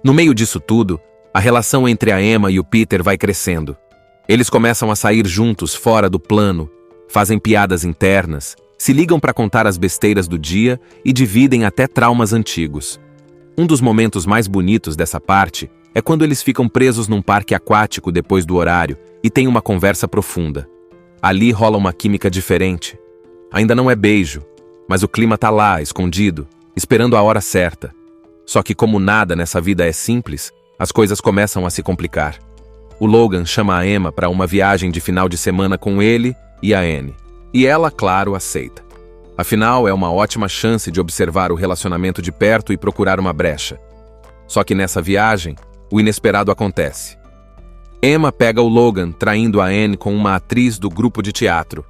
No meio disso tudo, a relação entre a Emma e o Peter vai crescendo. Eles começam a sair juntos fora do plano, fazem piadas internas, se ligam para contar as besteiras do dia e dividem até traumas antigos. Um dos momentos mais bonitos dessa parte é quando eles ficam presos num parque aquático depois do horário e têm uma conversa profunda. Ali rola uma química diferente. Ainda não é beijo, mas o clima tá lá, escondido, esperando a hora certa. Só que como nada nessa vida é simples, as coisas começam a se complicar. O Logan chama a Emma para uma viagem de final de semana com ele e a Anne. E ela, claro, aceita. Afinal, é uma ótima chance de observar o relacionamento de perto e procurar uma brecha. Só que nessa viagem, o inesperado acontece. Emma pega o Logan traindo a Anne com uma atriz do grupo de teatro.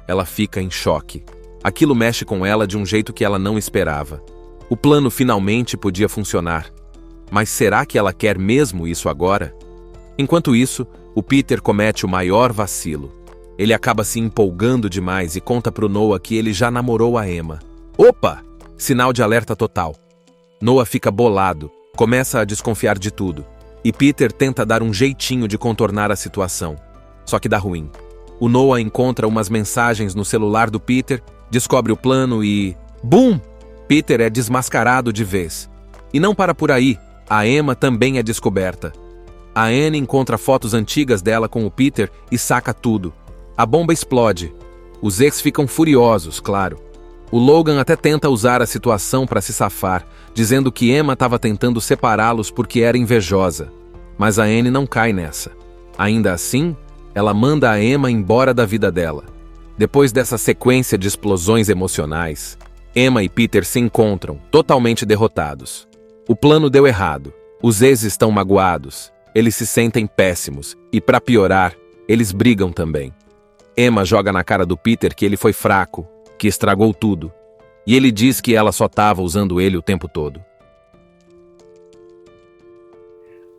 Ela fica em choque. Aquilo mexe com ela de um jeito que ela não esperava. O plano finalmente podia funcionar. Mas será que ela quer mesmo isso agora? Enquanto isso, o Peter comete o maior vacilo. Ele acaba se empolgando demais e conta pro Noah que ele já namorou a Emma. Opa! Sinal de alerta total. Noah fica bolado, começa a desconfiar de tudo. E Peter tenta dar um jeitinho de contornar a situação. Só que dá ruim. O Noah encontra umas mensagens no celular do Peter, descobre o plano e... BUM! Peter é desmascarado de vez. E não para por aí, a Emma também é descoberta. A Anne encontra fotos antigas dela com o Peter e saca tudo. A bomba explode. Os ex ficam furiosos, claro. O Logan até tenta usar a situação para se safar, dizendo que Emma estava tentando separá-los porque era invejosa. Mas a Anne não cai nessa. Ainda assim, ela manda a Emma embora da vida dela. Depois dessa sequência de explosões emocionais, Emma e Peter se encontram, totalmente derrotados. O plano deu errado. Os ex estão magoados. Eles se sentem péssimos. E, para piorar, eles brigam também. Emma joga na cara do Peter que ele foi fraco, que estragou tudo. E ele diz que ela só estava usando ele o tempo todo.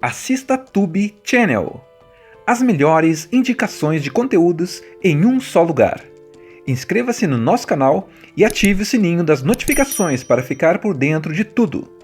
Assista Tube Channel. As melhores indicações de conteúdos em um só lugar. Inscreva-se no nosso canal e ative o sininho das notificações para ficar por dentro de tudo.